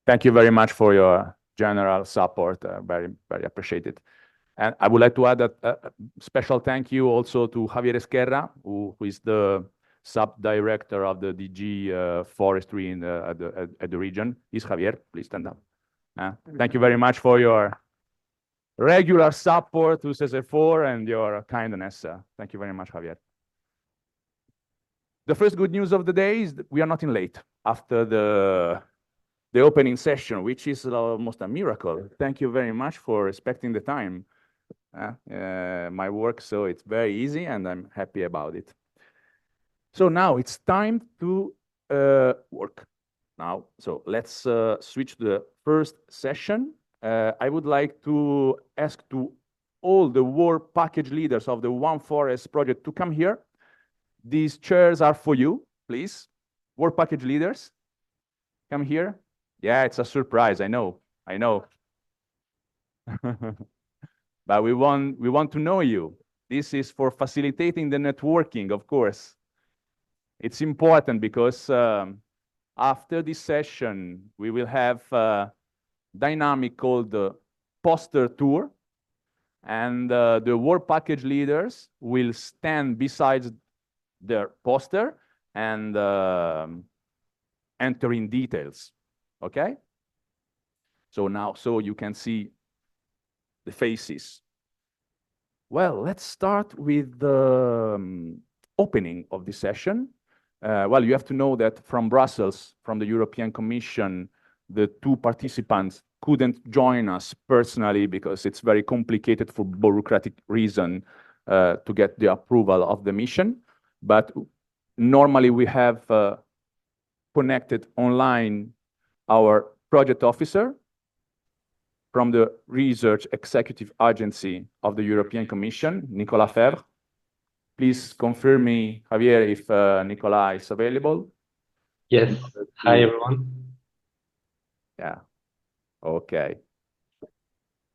Thank you very much for your general support. Very appreciated. And I would like to add a special thank you also to Javier Esquerra, who is the sub-director of the DG Forestry at the region. Is Javier? Please stand up. Thank you very much for your regular support to Cesefor and your kindness. Thank you very much, Javier. The first good news of the day is that we are not in late after the opening session, which is almost a miracle. Thank you very much for respecting the time. My work, so it's very easy, and I'm happy about it. So now it's time to work. Now, so let's switch to the first session. I would like to ask to all the work package leaders of the ONEForest project to come here. These chairs are for you, please. Work package leaders, come here. Yeah, it's a surprise, I know. But we want to know you. This is for facilitating the networking, of course. It's important because after this session, we will have a dynamic called the poster tour. And the work package leaders will stand beside their poster and enter in details. Okay? So now, so you can see the faces. Well, let's start with the opening of the session. Well, you have to know that from Brussels, from the European Commission, the two participants couldn't join us personally because it's very complicated for bureaucratic reason to get the approval of the mission. But normally we have connected online our project officer from the Research Executive Agency of the European Commission, Nicolas Febvre. Please confirm me, Javier, if Nicolas is available. Yes. Hi, everyone. Yeah. Okay.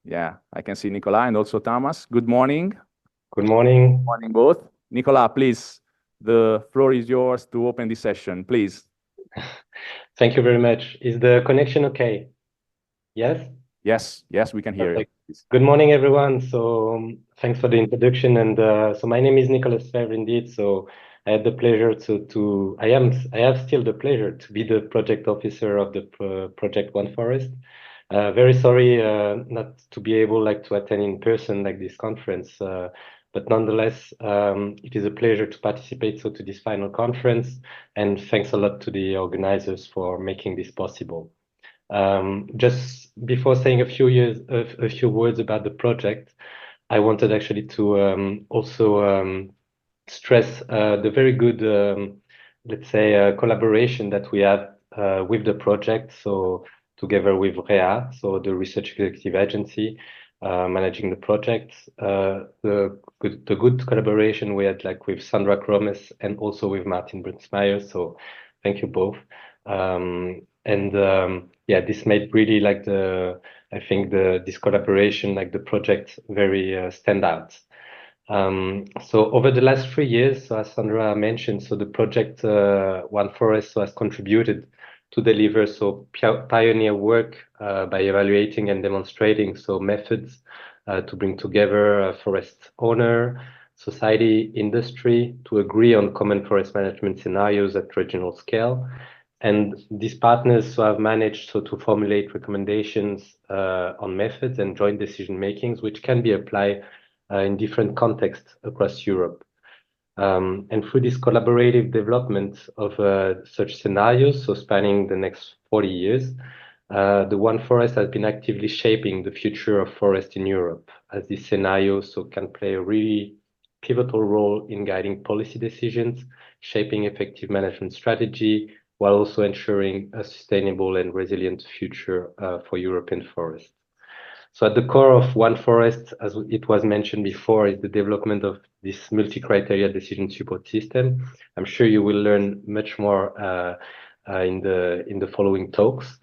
Yeah, I can see Nicolas and also Thomas. Good morning. Good morning. Good morning, both. Nicolas, please, the floor is yours to open the session, please. Thank you very much. Is the connection okay? Yes? Yes, we can hear you. Good morning, everyone. So thanks for the introduction. And so my name is Nicolas Febvre, indeed. So I had the pleasure I have still the pleasure to be the project officer of the project ONEForest. Very sorry not to be able to attend in person this conference, but nonetheless, it is a pleasure to participate to this final conference. And thanks a lot to the organizers for making this possible. Just before saying a few words about the project, I wanted actually to also stress the very good, let's say, collaboration that we have with the project. So together with REA, so the Research Executive Agency managing the project, the good collaboration we had with Sandra Kromes and also with Martin Brunsmeyer. So thank you both. Yeah, this made really I think this collaboration, the project, very stand out. So over the last 3 years, so as Sandra mentioned, so the project ONEForest has contributed to deliver pioneer work by evaluating and demonstrating methods to bring together forest owner, society, industry to agree on common forest management scenarios at regional scale. And these partners have managed to formulate recommendations on methods and joint decision makings, which can be applied in different contexts across Europe. And through this collaborative development of such scenarios, so spanning the next 40 years, the ONEForest has been actively shaping the future of forest in Europe, as these scenarios can play a really pivotal role in guiding policy decisions, shaping effective management strategy, while also ensuring a sustainable and resilient future for European forests. So at the core of ONEForest, as it was mentioned before, is the development of this multi-criteria decision support system. I'm sure you will learn much more in the following talks.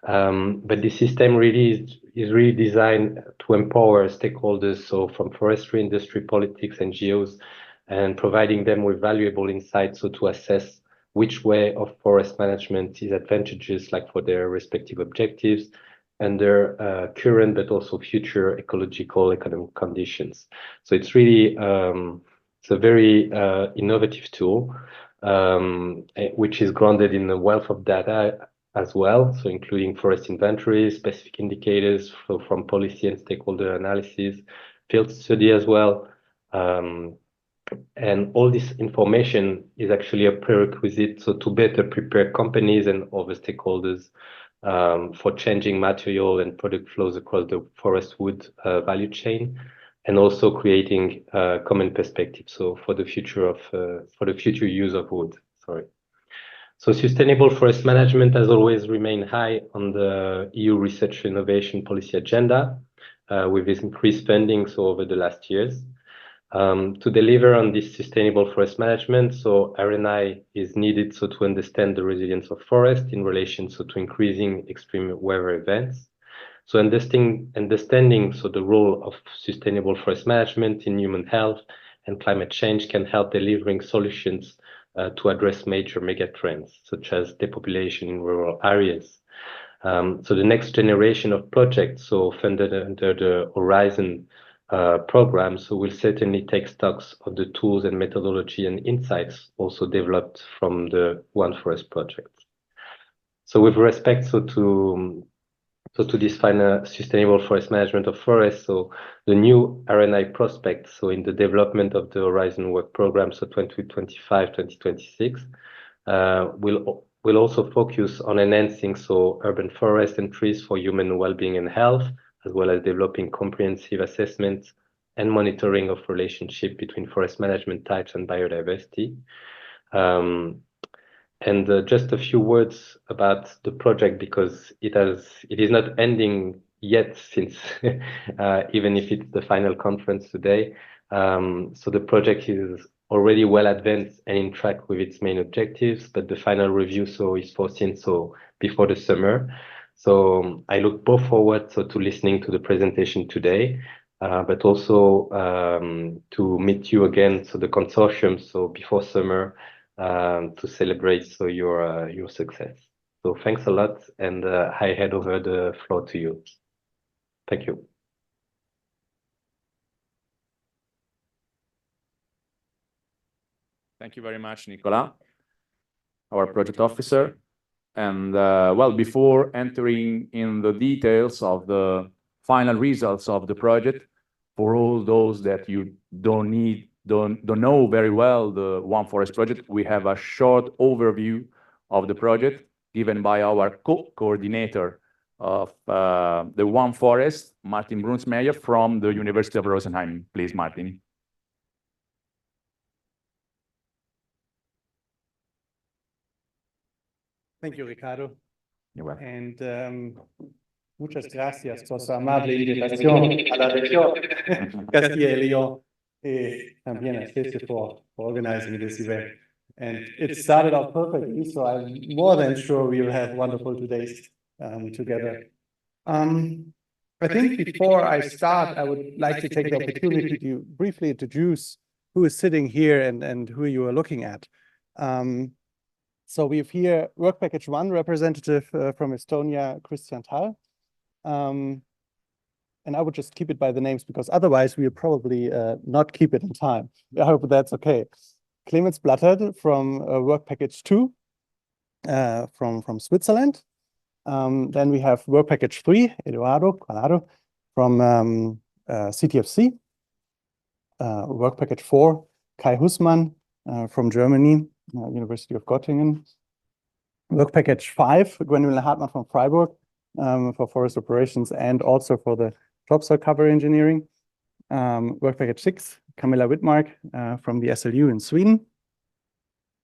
But this system really is really designed to empower stakeholders, so from forestry, industry, politics, NGOs, and providing them with valuable insights to assess which way of forest management is advantageous, like for their respective objectives and their current but also future ecological economic conditions. So it's really it's a very innovative tool, which is grounded in a wealth of data as well, so including forest inventories, specific indicators from policy and stakeholder analysis, field study as well. And all this information is actually a prerequisite so to better prepare companies and other stakeholders for changing material and product flows across the forest wood value chain, and also creating common perspective. So for the future use of wood. Sorry. So sustainable forest management has always remained high on the EU research innovation policy agenda, with its increased funding so over the last years. To deliver on this sustainable forest management, so R&I is needed so to understand the resilience of forest in relation so to increasing extreme weather events. So understanding so the role of sustainable forest management in human health and climate change can help delivering solutions to address major megatrends such as depopulation in rural areas. So the next generation of projects, so funded under the Horizon program, so we'll certainly take stocks of the tools and methodology and insights also developed from the ONEForest project. So with respect to define a sustainable forest management of forests, so the new R&I prospect, so in the development of the Horizon work program, so 2025-2026, will also focus on enhancing so urban forests and trees for human well-being and health, as well as developing comprehensive assessments and monitoring of relationship between forest management types and biodiversity. And just a few words about the project, because it is not ending yet, since even if it's the final conference today. So the project is already well advanced and in track with its main objectives, but the final review so is foreseen so before the summer. So I look both forward so to listening to the presentation today, but also to meet you again, so the consortium, so before summer, to celebrate so your success. So thanks a lot, and I hand over the floor to you. Thank you. Thank you very much, Nicolas, our project officer. And well, before entering in the details of the final results of the project, for all those that you don't know very well the ONEForest project, we have a short overview of the project given by our co-coordinator of the ONEForest, Martin Brunsmeyer, from the University of Rosenheim. Please, Martin. Thank you, Ricardo. You're welcome. And muchas gracias por su amable invitación a la región Castilla y León, también a Cesefor for organizing this event. And it started out perfectly, so I'm more than sure we'll have wonderful 2 days together. I think before I start, I would like to take the opportunity to briefly introduce who is sitting here and who you are looking at. So we have here Work Package 1 representative from Estonia, Christian Thal. And I would just keep it by the names, because otherwise we'll probably not keep it in time. I hope that's okay. Clemens Blattert from Work Package 2 from Switzerland. Then we have Work Package 3, Eduardo Granado from CTFC. Work Package 4, Kai Hussmann from Germany, University of Göttingen. Work Package 5, Gwendoline Hartmann from Freiburg for forest operations and also for the topsoil cover engineering. Work Package 6, Camilla Wittmark from the SLU in Sweden.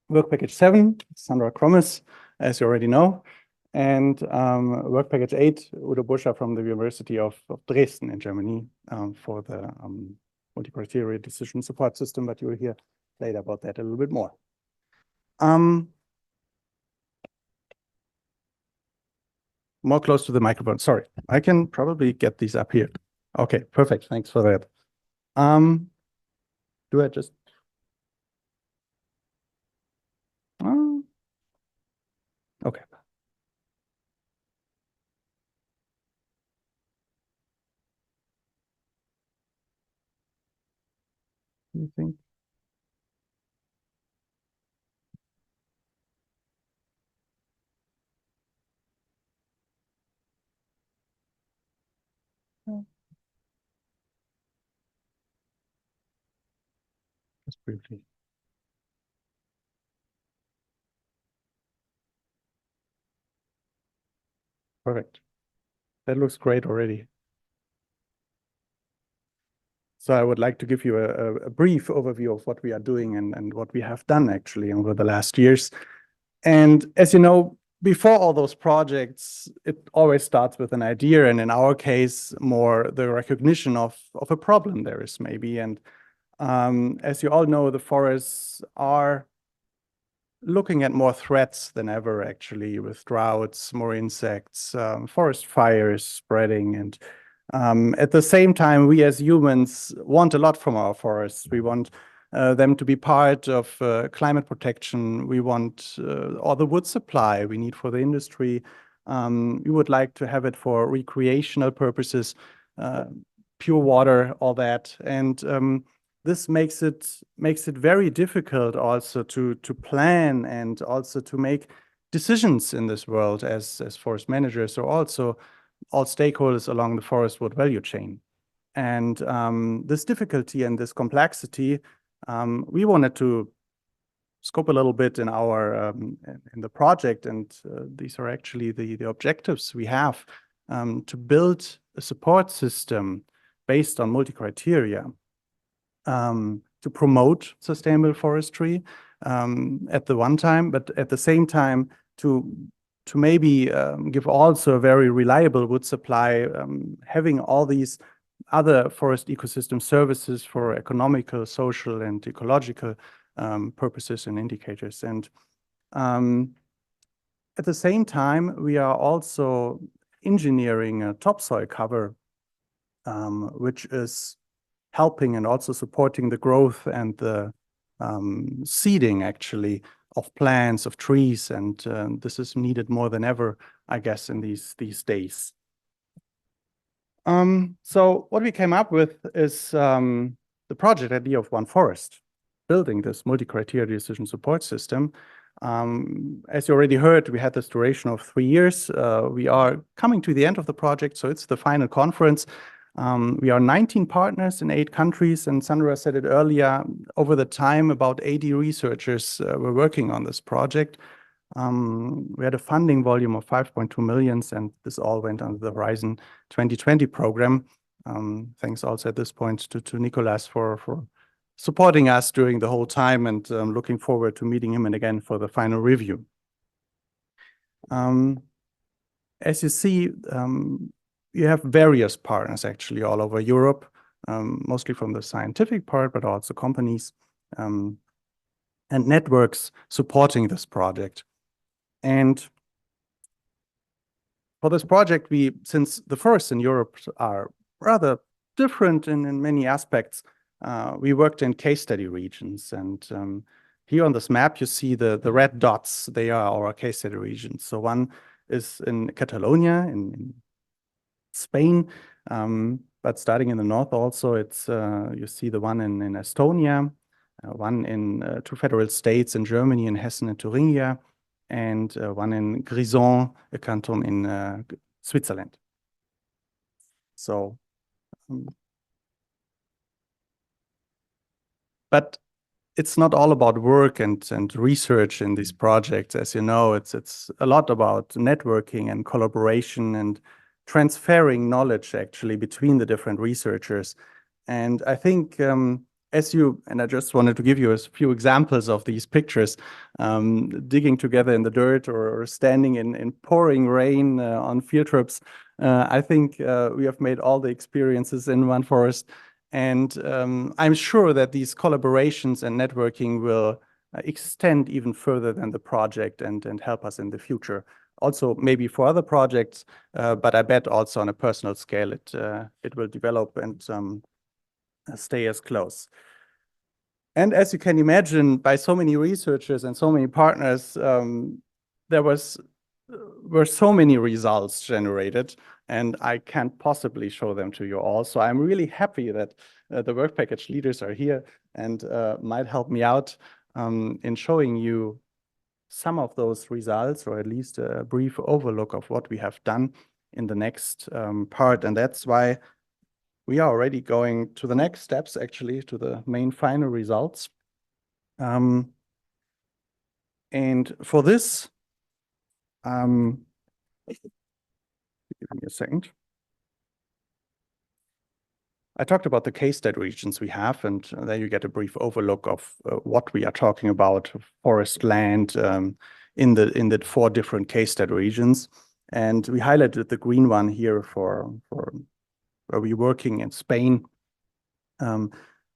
Work Package 7, Sandra Krommes, as you already know. And Work Package 8, Udo Buscher from the University of Dresden in Germany for the multi-criteria decision support system, but you will hear later about that a little bit more. More close to the microphone. Sorry, I can probably get these up here. Okay, perfect. Thanks for that. Do I just? Okay. You think? Just briefly. Perfect. That looks great already. So I would like to give you a brief overview of what we are doing and what we have done actually over the last years. And as you know, before all those projects, it always starts with an idea, and in our case, more the recognition of a problem there is maybe. And as you all know, the forests are looking at more threats than ever, actually, with droughts, more insects, forest fires spreading. And at the same time, we as humans want a lot from our forests. We want them to be part of climate protection. We want all the wood supply we need for the industry. We would like to have it for recreational purposes, pure water, all that. And this makes it very difficult also to plan and also to make decisions in this world as forest managers, or also all stakeholders along the forest wood value chain. And this difficulty and this complexity, we wanted to scope a little bit in our in the project, and these are actually the objectives we have, to build a support system based on multi-criteria, to promote sustainable forestry at the one time, but at the same time to maybe give also a very reliable wood supply, having all these other forest ecosystem services for economical, social, and ecological purposes and indicators. And at the same time, we are also engineering a topsoil cover, which is helping and also supporting the growth and the seeding, actually, of plants, of trees. And this is needed more than ever, I guess, in these days. So what we came up with is the project idea of ONEForest, building this multi-criteria decision support system. As you already heard, we had this duration of 3 years. We are coming to the end of the project, so it's the final conference. We are 19 partners in 8 countries, and Sandra said it earlier, over the time, about 80 researchers were working on this project. We had a funding volume of 5.2 million, and this all went under the Horizon 2020 program. Thanks also at this point to Nicolas for supporting us during the whole time, and looking forward to meeting him again for the final review. As you see, you have various partners actually all over Europe, mostly from the scientific part, but also companies and networks supporting this project. And for this project, since the forests in Europe are rather different in many aspects, we worked in case study regions. And here on this map, you see the red dots. They are our case study regions. So one is in Catalonia, in Spain, but starting in the north also, it's you see the one in Estonia, one in 2 federal states in Germany, in Hessen and Thuringia, and one in Grisons, a canton in Switzerland. So, but it's not all about work and research in these projects. As you know, it's a lot about networking and collaboration and transferring knowledge actually between the different researchers. And I think and I just wanted to give you a few examples of these pictures, digging together in the dirt or standing in pouring rain on field trips. I think we have made all the experiences in ONEForest, and I'm sure that these collaborations and networking will extend even further than the project and help us in the future. Also, maybe for other projects, but I bet also on a personal scale, it will develop and stay as close. And as you can imagine, by so many researchers and so many partners, there was were so many results generated, and I can't possibly show them to you all. So I'm really happy that the work package leaders are here and might help me out in showing you some of those results, or at least a brief overlook of what we have done in the next part. And that's why we are already going to the next steps, actually, to the main final results. And for this, give me a second. I talked about the case study regions we have, and there you get a brief overlook of what we are talking about: forest land in the 4 different case study regions. And we highlighted the green one here for where we're working in Spain.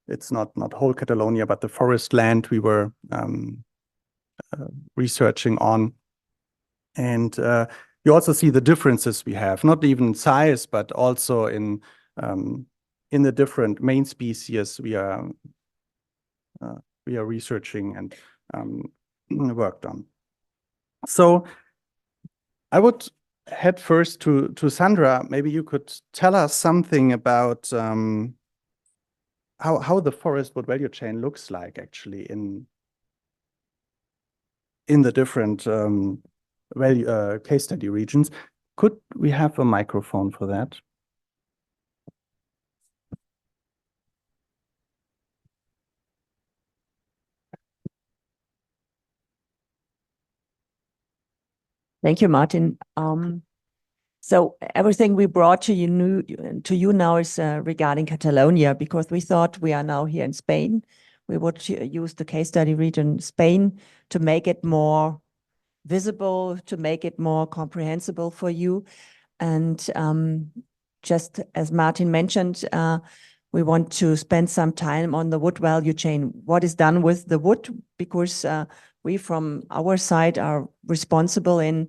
It's not whole Catalonia, but the forest land we were researching on. And you also see the differences we have, not even in size, but also in the different main species we are researching and worked on. So I would head first to Sandra. Maybe you could tell us something about how the forest wood value chain looks like actually in the different case study regions. Could we have a microphone for that? Thank you, Martin. So everything we brought to you now is regarding Catalonia, because we thought we are now here in Spain. We would use the case study region Spain to make it more visible, to make it more comprehensible for you. And just as Martin mentioned, we want to spend some time on the wood value chain. What is done with the wood? Because we from our side are responsible in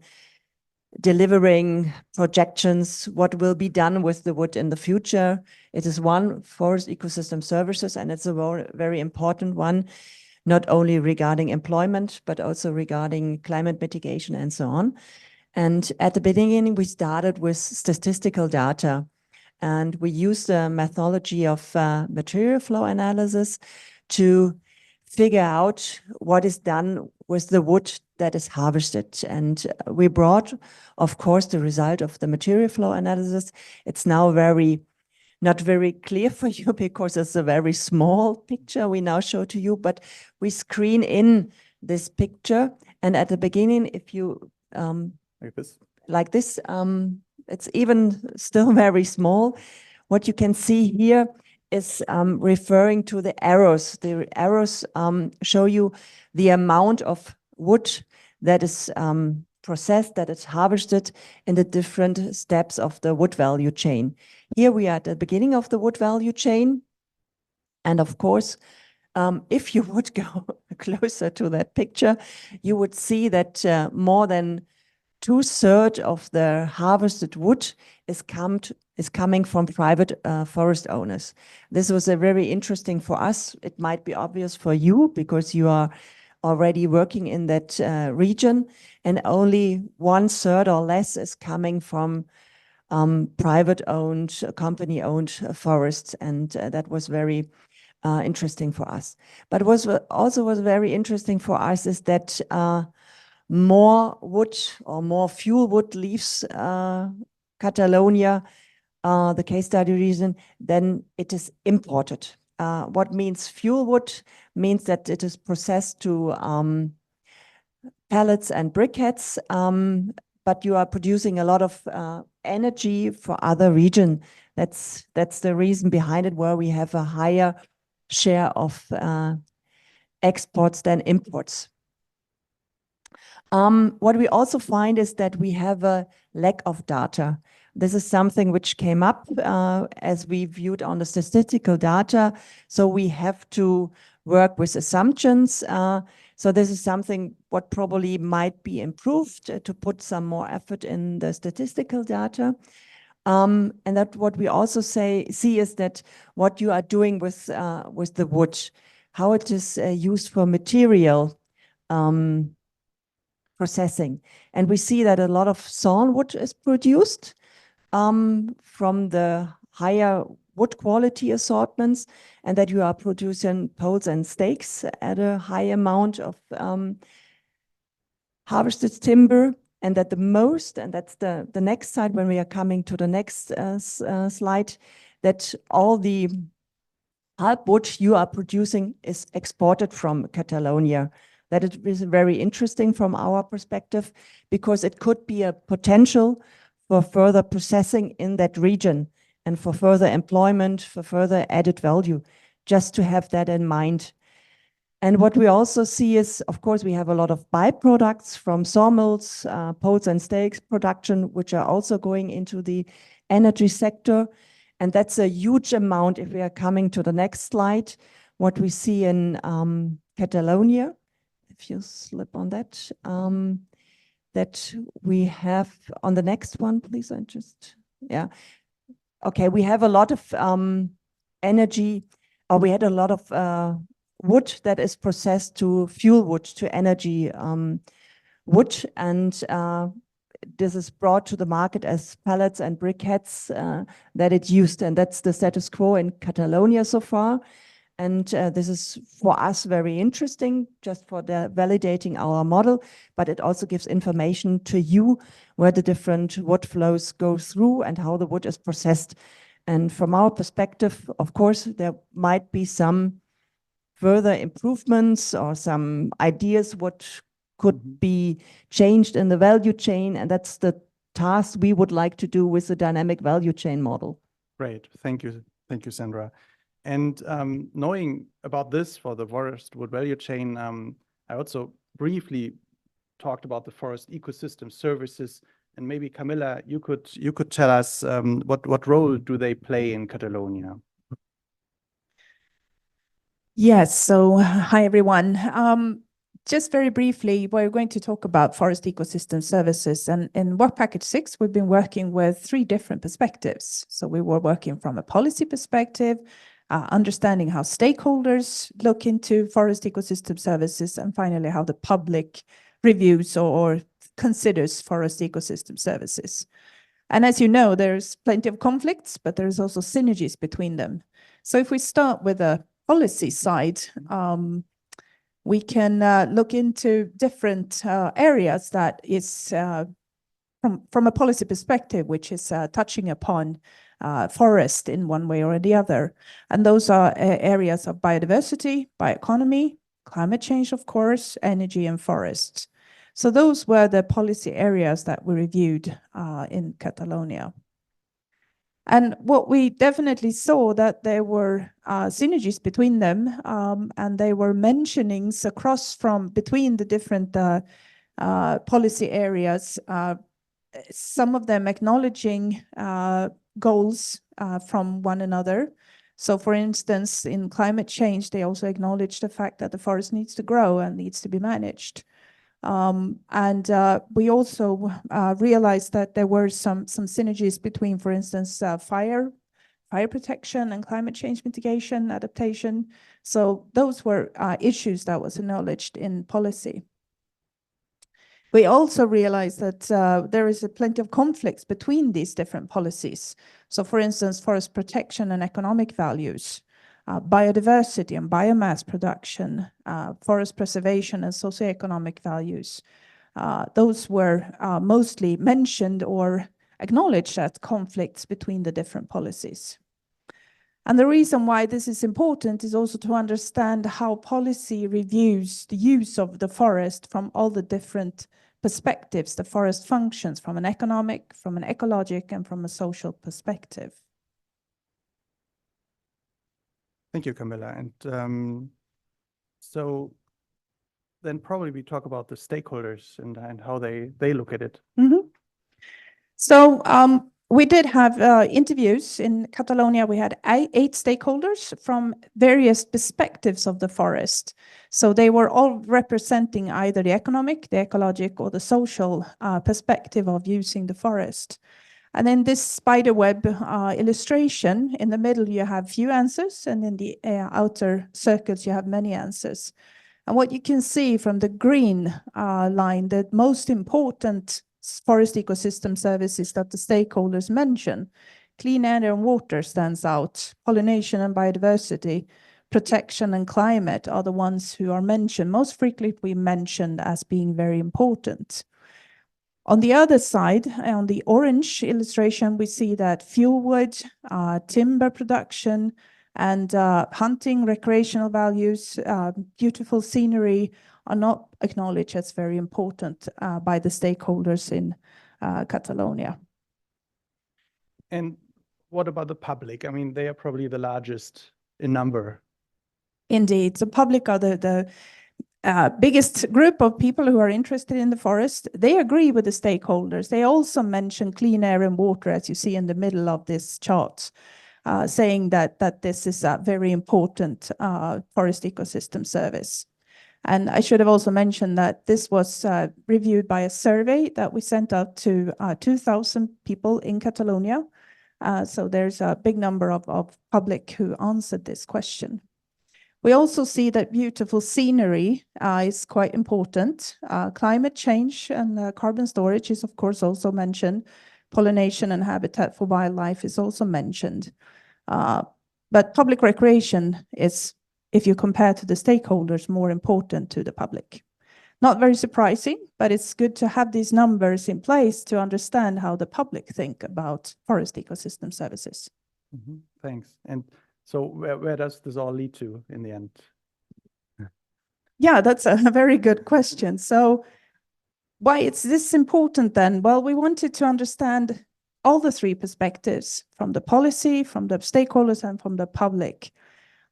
delivering projections, what will be done with the wood in the future. It is one, forest ecosystem services, and it's a very important one, not only regarding employment, but also regarding climate mitigation and so on. And at the beginning, we started with statistical data, and we used the methodology of material flow analysis to figure out what is done with the wood that is harvested. And we brought, of course, the result of the material flow analysis. It's now not very clear for you because it's a very small picture we now show to you, but we screen in this picture. And at the beginning, if you like this, it's even still very small. What you can see here is referring to the arrows. The arrows show you the amount of wood that is processed, that is harvested in the different steps of the wood value chain. Here we are at the beginning of the wood value chain. And of course, if you would go closer to that picture, you would see that more than 2/3 of the harvested wood is coming from private forest owners. This was very interesting for us. It might be obvious for you because you are already working in that region, and only 1/3 or less is coming from private-owned, company-owned forests, and that was very interesting for us. But what also was very interesting for us is that more wood or more fuel wood leaves Catalonia, the case study region, then it is imported. What means fuel wood? Means that it is processed to pellets and briquettes, but you are producing a lot of energy for other regions. That's the reason behind it, where we have a higher share of exports than imports. What we also find is that we have a lack of data. This is something which came up as we viewed on the statistical data. So we have to work with assumptions. So this is something what probably might be improved to put some more effort in the statistical data. And that what we also see is that what you are doing with the wood, how it is used for material, processing. And we see that a lot of sawnwood is produced from the higher wood quality assortments, and that you are producing poles and stakes at a high amount of harvested timber, and that the most, and that's the next slide when we are coming to the next slide, that all the pulpwood you are producing is exported from Catalonia. That it is very interesting from our perspective, because it could be a potential for further processing in that region and for further employment, for further added value, just to have that in mind. And what we also see is, of course, we have a lot of byproducts from sawmills, poles and stakes production, which are also going into the energy sector. And that's a huge amount if we are coming to the next slide, what we see in Catalonia. If you slip on that, that we have on the next one, please. Okay, we have a lot of energy, or we had a lot of wood that is processed to fuel wood, to energy wood, and this is brought to the market as pallets and briquettes that it used, and that's the status quo in Catalonia so far. And this is for us very interesting, just for the validating our model, but it also gives information to you where the different wood flows go through and how the wood is processed. And from our perspective, of course, there might be some further improvements or some ideas what could be changed in the value chain, and that's the task we would like to do with the dynamic value chain model. Great, thank you, Sandra. And knowing about this for the forest wood value chain, I also briefly talked about the forest ecosystem services, and maybe Camilla, you could tell us what role do they play in Catalonia? Yes, so hi everyone. Just very briefly, we're going to talk about forest ecosystem services, and in Work Package 6, we've been working with 3 different perspectives. So we were working from a policy perspective, understanding how stakeholders look into forest ecosystem services, and finally how the public reviews or considers forest ecosystem services. And as you know, there's plenty of conflicts, but there's also synergies between them. So if we start with the policy side, we can look into different areas that is from a policy perspective, which is touching upon forest in one way or the other. And those are areas of biodiversity, bioeconomy, climate change, of course, energy and forests. So those were the policy areas that we reviewed in Catalonia. And what we definitely saw that there were synergies between them, and they were mentionings across between the different policy areas, some of them acknowledging goals from one another. So for instance, in climate change, they also acknowledge the fact that the forest needs to grow and needs to be managed. And we also realized that there were some synergies between, for instance, fire protection and climate change mitigation, adaptation. So those were issues that was acknowledged in policy. We also realized that there is plenty of conflicts between these different policies. So for instance, forest protection and economic values, biodiversity and biomass production, forest preservation and socioeconomic values. Those were mostly mentioned or acknowledged as conflicts between the different policies. And the reason why this is important is also to understand how policy reviews the use of the forest from all the different perspectives the forest functions, from an economic, from an ecologic, and from a social perspective. Thank you, Camilla. And so then probably we talk about the stakeholders and how they look at it. Mm-hmm. So we did have interviews in Catalonia. We had 8 stakeholders from various perspectives of the forest. So they were all representing either the economic, the ecologic, or the social perspective of using the forest. And in this spiderweb illustration, in the middle you have few answers, and in the outer circles you have many answers. And what you can see from the green line, the most important forest ecosystem services that the stakeholders mention, clean air and water stands out, pollination and biodiversity, protection and climate are the ones who are mentioned, most frequently mentioned as being very important. On the other side, on the orange illustration, we see that fuel wood, timber production, and hunting, recreational values, beautiful scenery are not acknowledged as very important by the stakeholders in Catalonia. And what about the public? I mean, they are probably the largest in number. Indeed, the public are the biggest group of people who are interested in the forest. They agree with the stakeholders. They also mention clean air and water, as you see in the middle of this chart, saying that this is a very important forest ecosystem service. And I should have also mentioned that this was reviewed by a survey that we sent out to 2,000 people in Catalonia. So there's a big number of public who answered this question. We also see that beautiful scenery is quite important. Climate change and carbon storage is, of course, also mentioned. Pollination and habitat for wildlife is also mentioned. But public recreation is, if you compare to the stakeholders, more important to the public. Not very surprising, but it's good to have these numbers in place to understand how the public think about forest ecosystem services. Mm-hmm. Thanks. And so where does this all lead to in the end? Yeah, that's a very good question. So why is this important then? Well, we wanted to understand all the three perspectives, from the policy, from the stakeholders, and from the public.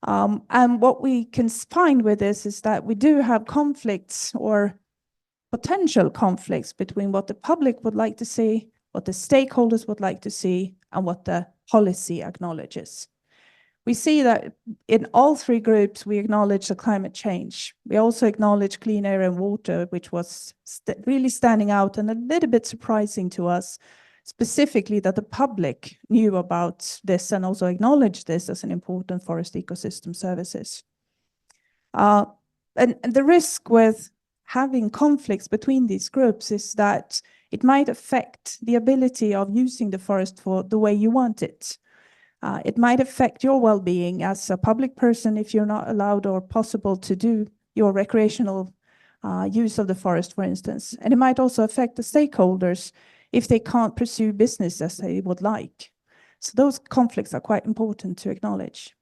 And what we can find with this is that we do have conflicts or potential conflicts between what the public would like to see, what the stakeholders would like to see, and what the policy acknowledges. We see that in all three groups, we acknowledge the climate change. We also acknowledge clean air and water, which was really standing out and a little bit surprising to us, specifically that the public knew about this and also acknowledged this as an important forest ecosystem services. And the risk with having conflicts between these groups is that it might affect the ability of using the forest for the way you want it. It might affect your well-being as a public person if you're not allowed or possible to do your recreational use of the forest, for instance. And it might also affect the stakeholders if they can't pursue business as they would like. So those conflicts are quite important to acknowledge.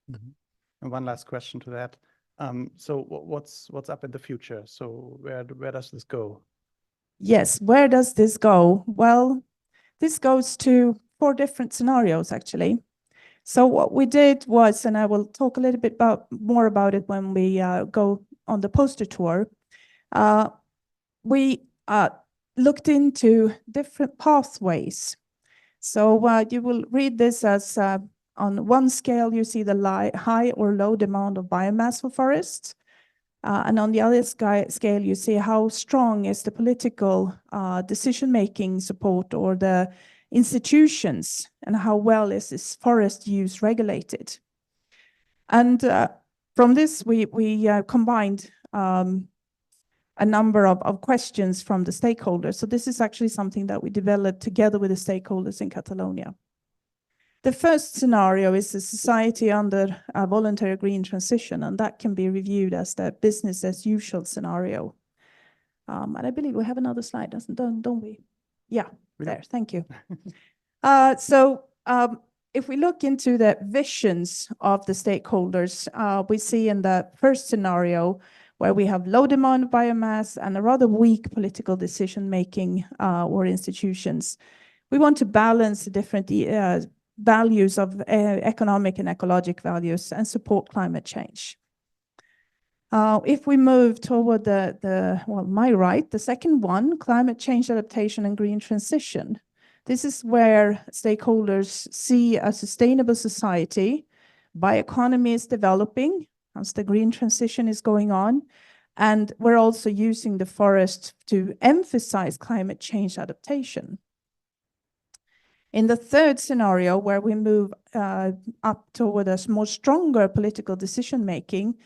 Mm-hmm. And one last question to that. So what's up in the future? So where does this go? Yes, where does this go? Well, this goes to 4 different scenarios, actually. So what we did was, and I will talk a little bit more about it when we go on the poster tour, we looked into different pathways. So you will read this as on one scale, you see the high or low demand of biomass for forests. And on the other scale, you see how strong is the political decision-making support or the institutions, and how well is this forest use regulated. And from this, we combined a number of questions from the stakeholders. So this is actually something that we developed together with the stakeholders in Catalonia. The first scenario is a society under a voluntary green transition, and that can be reviewed as the business as usual scenario. And I believe we have another slide, don't we? Yeah, there, thank you. So if we look into the visions of the stakeholders, we see in the first scenario where we have low demand of biomass and a rather weak political decision-making or institutions. We want to balance the different values of economic and ecologic values and support climate change. If we move toward my right, the second one, climate change adaptation and green transition. This is where stakeholders see a sustainable society, bioeconomy is developing as the green transition is going on, and we're also using the forest to emphasize climate change adaptation. In the third scenario, where we move up toward a more stronger political decision-making,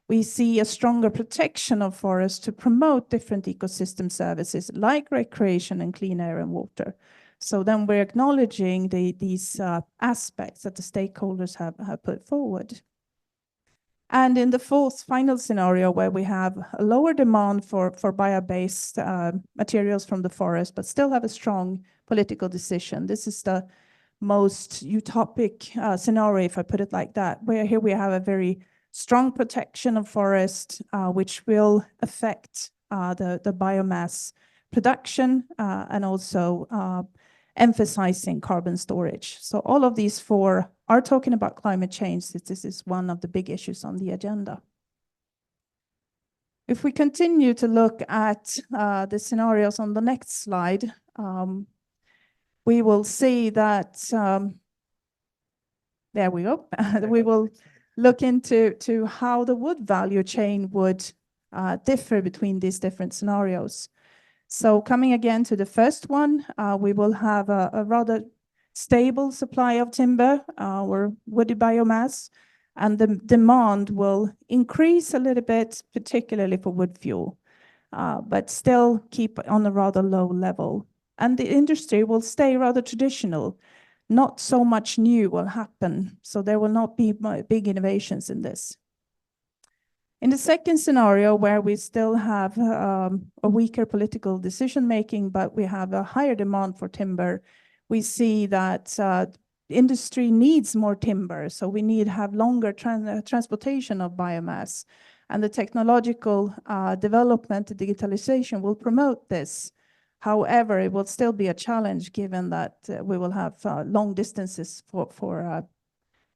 we see a stronger protection of forests to promote different ecosystem services like recreation and clean air and water. So then we're acknowledging these aspects that the stakeholders have put forward. And in the fourth final scenario, where we have a lower demand for bio-based materials from the forest, but still have a strong political decision. This is the most utopic scenario, if I put it like that, where here we have a very strong protection of forest, which will affect the biomass production and also emphasizing carbon storage. So all of these four are talking about climate change. This is one of the big issues on the agenda. If we continue to look at the scenarios on the next slide, we will see that, there we go. We will look into how the wood value chain would differ between these different scenarios. So coming again to the first one, we will have a rather stable supply of timber or woody biomass, and the demand will increase a little bit, particularly for wood fuel, but still keep on a rather low level. And the industry will stay rather traditional. Not so much new will happen, so there will not be big innovations in this. In the second scenario, where we still have a weaker political decision-making, but we have a higher demand for timber, we see that industry needs more timber, so we need to have longer transportation of biomass. And the technological development, the digitalization will promote this. However, it will still be a challenge given that we will have long distances for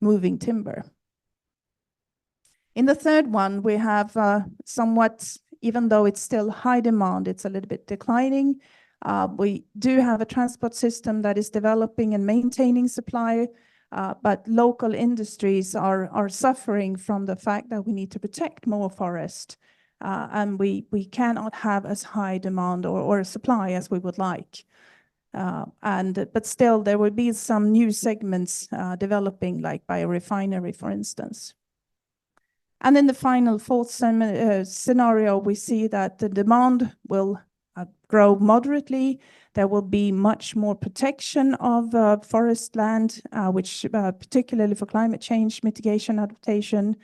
moving timber. In the third one, we have somewhat, even though it's still high demand, it's a little bit declining. We do have a transport system that is developing and maintaining supply, but local industries are suffering from the fact that we need to protect more forest, and we cannot have as high demand or supply as we would like. But still, there will be some new segments developing, like biorefinery, for instance. And in the final fourth scenario, we see that the demand will grow moderately. There will be much more protection of forest land, which particularly for climate change mitigation adaptation.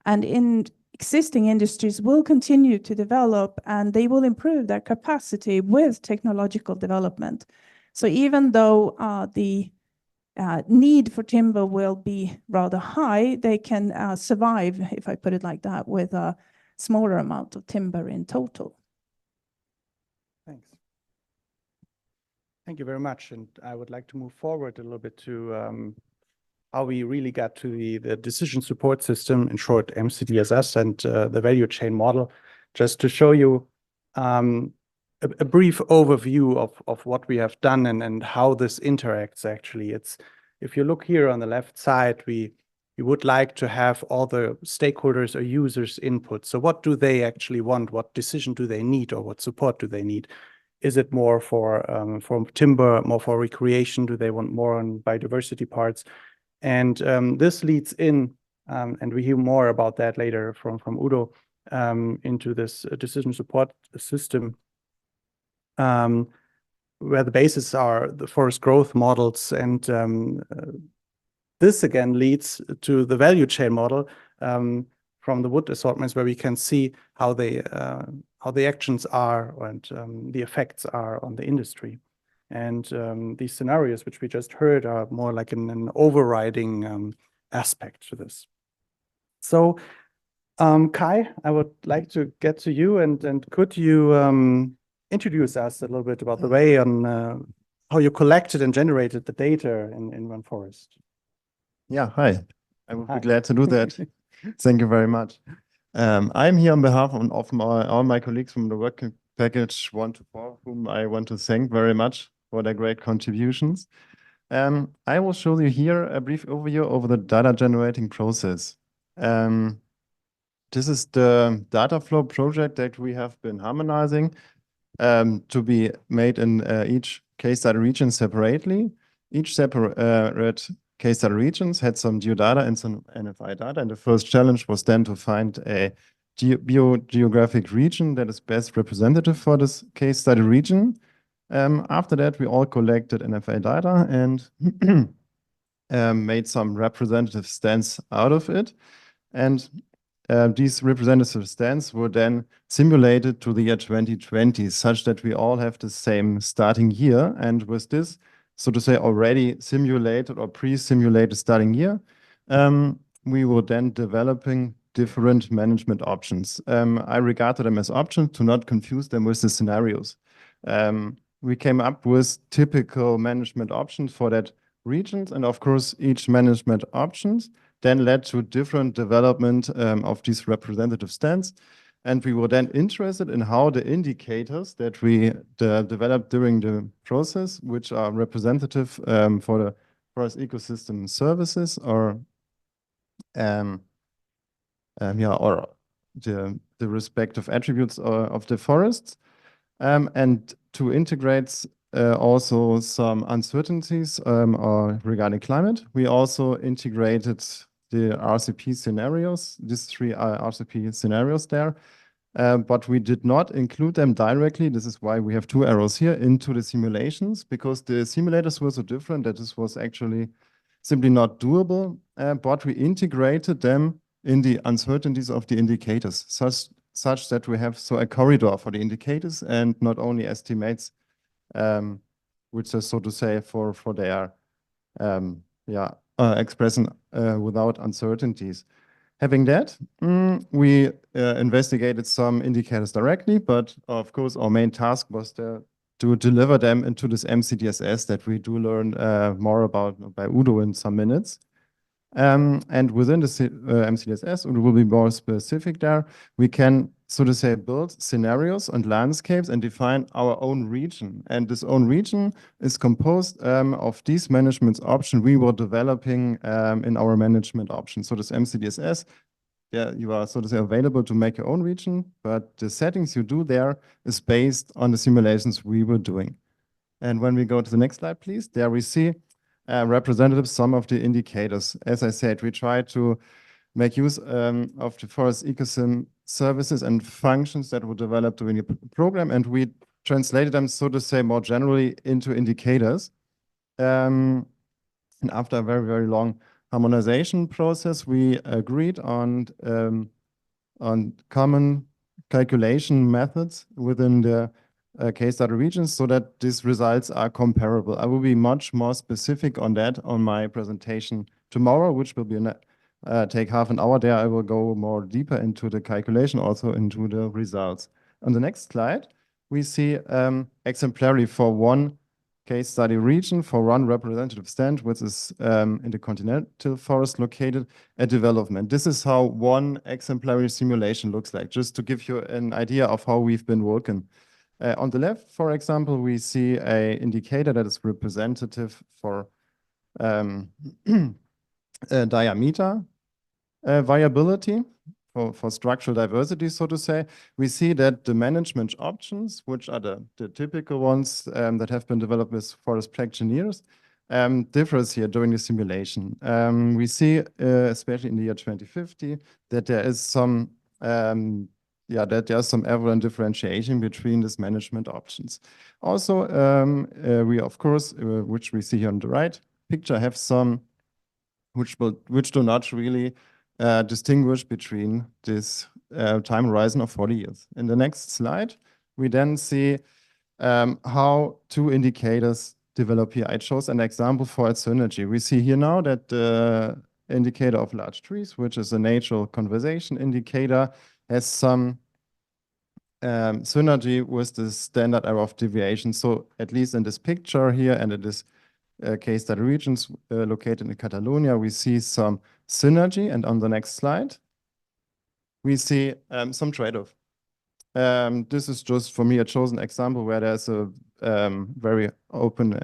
And in existing industries will continue to develop, and they will improve their capacity with technological development. So even though the need for timber will be rather high, they can survive, if I put it like that, with a smaller amount of timber in total. Thanks. Thank you very much. And I would like to move forward a little bit to how we really got to the decision support system, in short, MCDSS, and the value chain model, just to show you a brief overview of what we have done and how this interacts actually. If you look here on the left side, we would like to have all the stakeholders or users input. So what do they actually want? What decision do they need, or what support do they need? Is it more for timber, more for recreation? Do they want more on biodiversity parts? And this leads in, and we hear more about that later from Udo, into this decision support system, where the basis are the forest growth models. And this again leads to the value chain model from the wood assortments, where we can see how the actions are and the effects are on the industry. And these scenarios, which we just heard, are more like an overriding aspect to this. So, Kai, I would like to get to you, and could you introduce us a little bit about the way on how you collected and generated the data in ONEForest? Yeah, hi. I would be glad to do that. Thank you very much. I'm here on behalf of all my colleagues from the work package 1 to 4, whom I want to thank very much for their great contributions. I will show you here a brief overview of the data generating process. This is the data flow project that we have been harmonizing to be made in each case data region separately. Each separate case study regions had some geodata and some NFI data. And the first challenge was then to find a biogeographic region that is best representative for this case study region. After that, we all collected NFI data and made some representative stands out of it. And these representative stands were then simulated to the year 2020, such that we all have the same starting year. And with this, so to say, already simulated or pre-simulated starting year, we were then developing different management options. I regarded them as options to not confuse them with the scenarios. We came up with typical management options for that regions, and of course, each management options then led to different development of these representative stands. And we were then interested in how the indicators that we developed during the process, which are representative for the forest ecosystem services, or or the respective attributes of the forests, and to integrate also some uncertainties regarding climate. We also integrated the RCP scenarios, these three RCP scenarios there, but we did not include them directly. This is why we have two arrows here into the simulations, because the simulators were so different that this was actually simply not doable, but we integrated them in the uncertainties of the indicators, such that we have a corridor for the indicators and not only estimates, which is, so to say, for their expression without uncertainties. Having that, we investigated some indicators directly, but of course our main task was to deliver them into this MCDSS that we do learn more about by Udo in some minutes. And within the MCDSS, Udo will be more specific there, we can, so to say, build scenarios and landscapes and define our own region. And this own region is composed of these management options we were developing in our management options. So this MCDSS, you are, so to say, available to make your own region, but the settings you do there is based on the simulations we were doing. And when we go to the next slide, please, there we see representative some of the indicators. As I said, we try to make use of the forest ecosystem services and functions that were developed during the program, and we translated them, so to say, more generally into indicators. And after a very, very long harmonization process, we agreed on common calculation methods within the case study regions so that these results are comparable. I will be much more specific on that on my presentation tomorrow, which will be take half an hour there. I will go more deeper into the calculation, also into the results. On the next slide, we see exemplary for one case study region for one representative stand, which is in the continental forest located at development. This is how one exemplary simulation looks like, just to give you an idea of how we've been working. On the left, for example, we see an indicator that is representative for diameter viability, for structural diversity, so to say. We see that the management options, which are the typical ones that have been developed with forest practitioners, differs here during the simulation. We see, especially in the year 2050, that there is some that there's some evident differentiation between these management options. Also, we, of course, which we see here on the right picture, have some which do not really distinguish between this time horizon of 40 years. In the next slide, we then see how two indicators develop here. I chose an example for its synergy. We see here now that the indicator of large trees, which is a natural conservation indicator, has some synergy with the standard error of deviation. So at least in this picture here and in this case study regions located in Catalonia, we see some synergy. And on the next slide, we see some trade-off. This is just, for me, a chosen example where there's a very open,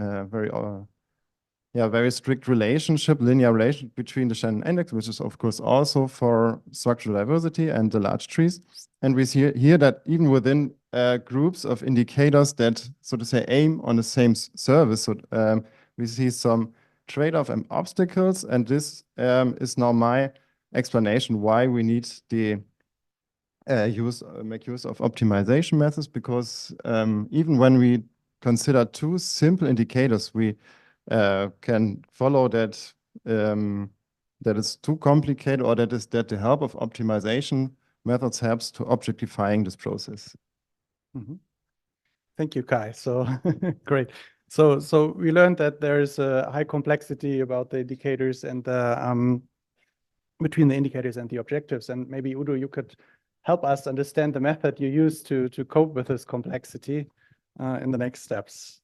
very strict relationship, linear relationship between the Shannon index, which is, of course, also for structural diversity, and the large trees. And we see here that even within groups of indicators that, so to say, aim on the same service, so we see some trade-off and obstacles, and this is now my explanation why we need the make use of optimization methods, because even when we consider two simple indicators, we can follow that that is too complicated, or that the help of optimization methods helps to objectifying this process. Thank you, Kai. So great. So we learned that there is a high complexity about the indicators and between the indicators and the objectives. And maybe Udo, you could help us understand the method you use to cope with this complexity in the next steps.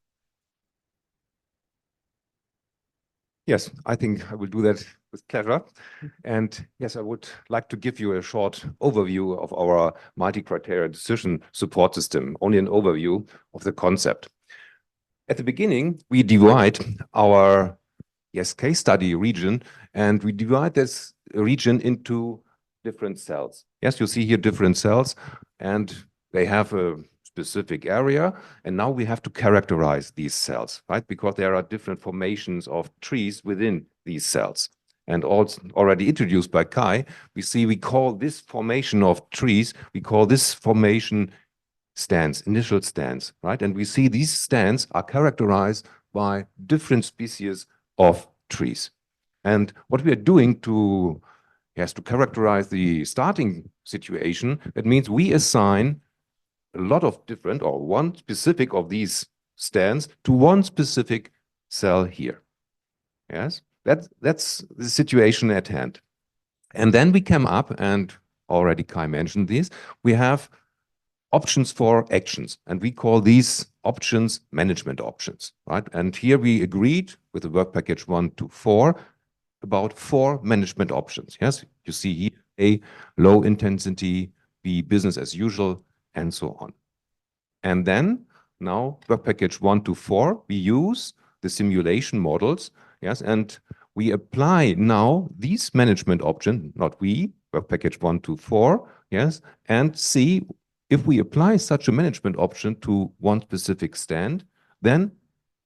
Yes, I think I will do that with pleasure. And yes, I would like to give you a short overview of our multi-criteria decision support system, only an overview of the concept. At the beginning, we divide our case study region, and we divide this region into different cells. Yes, you see here different cells, and they have a specific area, and now we have to characterize these cells, right? Because there are different formations of trees within these cells. And also already introduced by Kai, we call this formation of trees, we call this formation stands, initial stands, right? And we see these stands are characterized by different species of trees. And what we are doing to characterize the starting situation, that means we assign a lot of different, or one specific of these stands to one specific cell here. Yes, that's the situation at hand. And then we come up, and already Kai mentioned these, we have options for actions, and we call these options management options, right? And here we agreed with the work package 1 to 4 about 4 management options. Yes, you see here A, low intensity, B, business as usual, and so on. And then now work package 1 to 4, we use the simulation models, yes, and we apply now these management options, not we, work package 1 to 4, yes, and see if we apply such a management option to one specific stand, then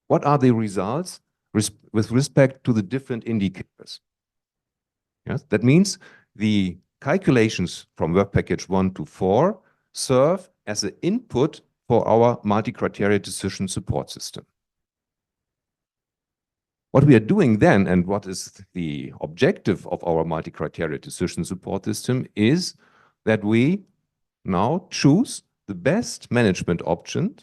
what are the results with respect to the different indicators? Yes, that means the calculations from work package 1 to 4 serve as an input for our multi-criteria decision support system. What we are doing then, and what is the objective of our multi-criteria decision support system, is that we now choose the best management option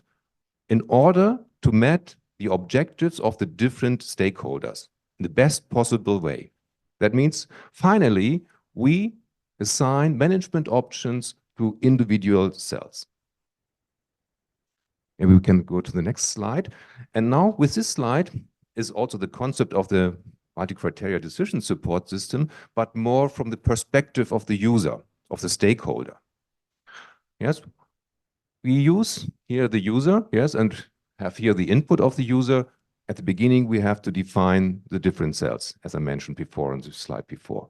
in order to meet the objectives of the different stakeholders in the best possible way. That means finally we assign management options to individual cells. Maybe we can go to the next slide. And now with this slide is also the concept of the multi-criteria decision support system, but more from the perspective of the user, of the stakeholder. Yes, we use here the user, yes, and have here the input of the user. At the beginning, we have to define the different cells, as I mentioned before on the slide before.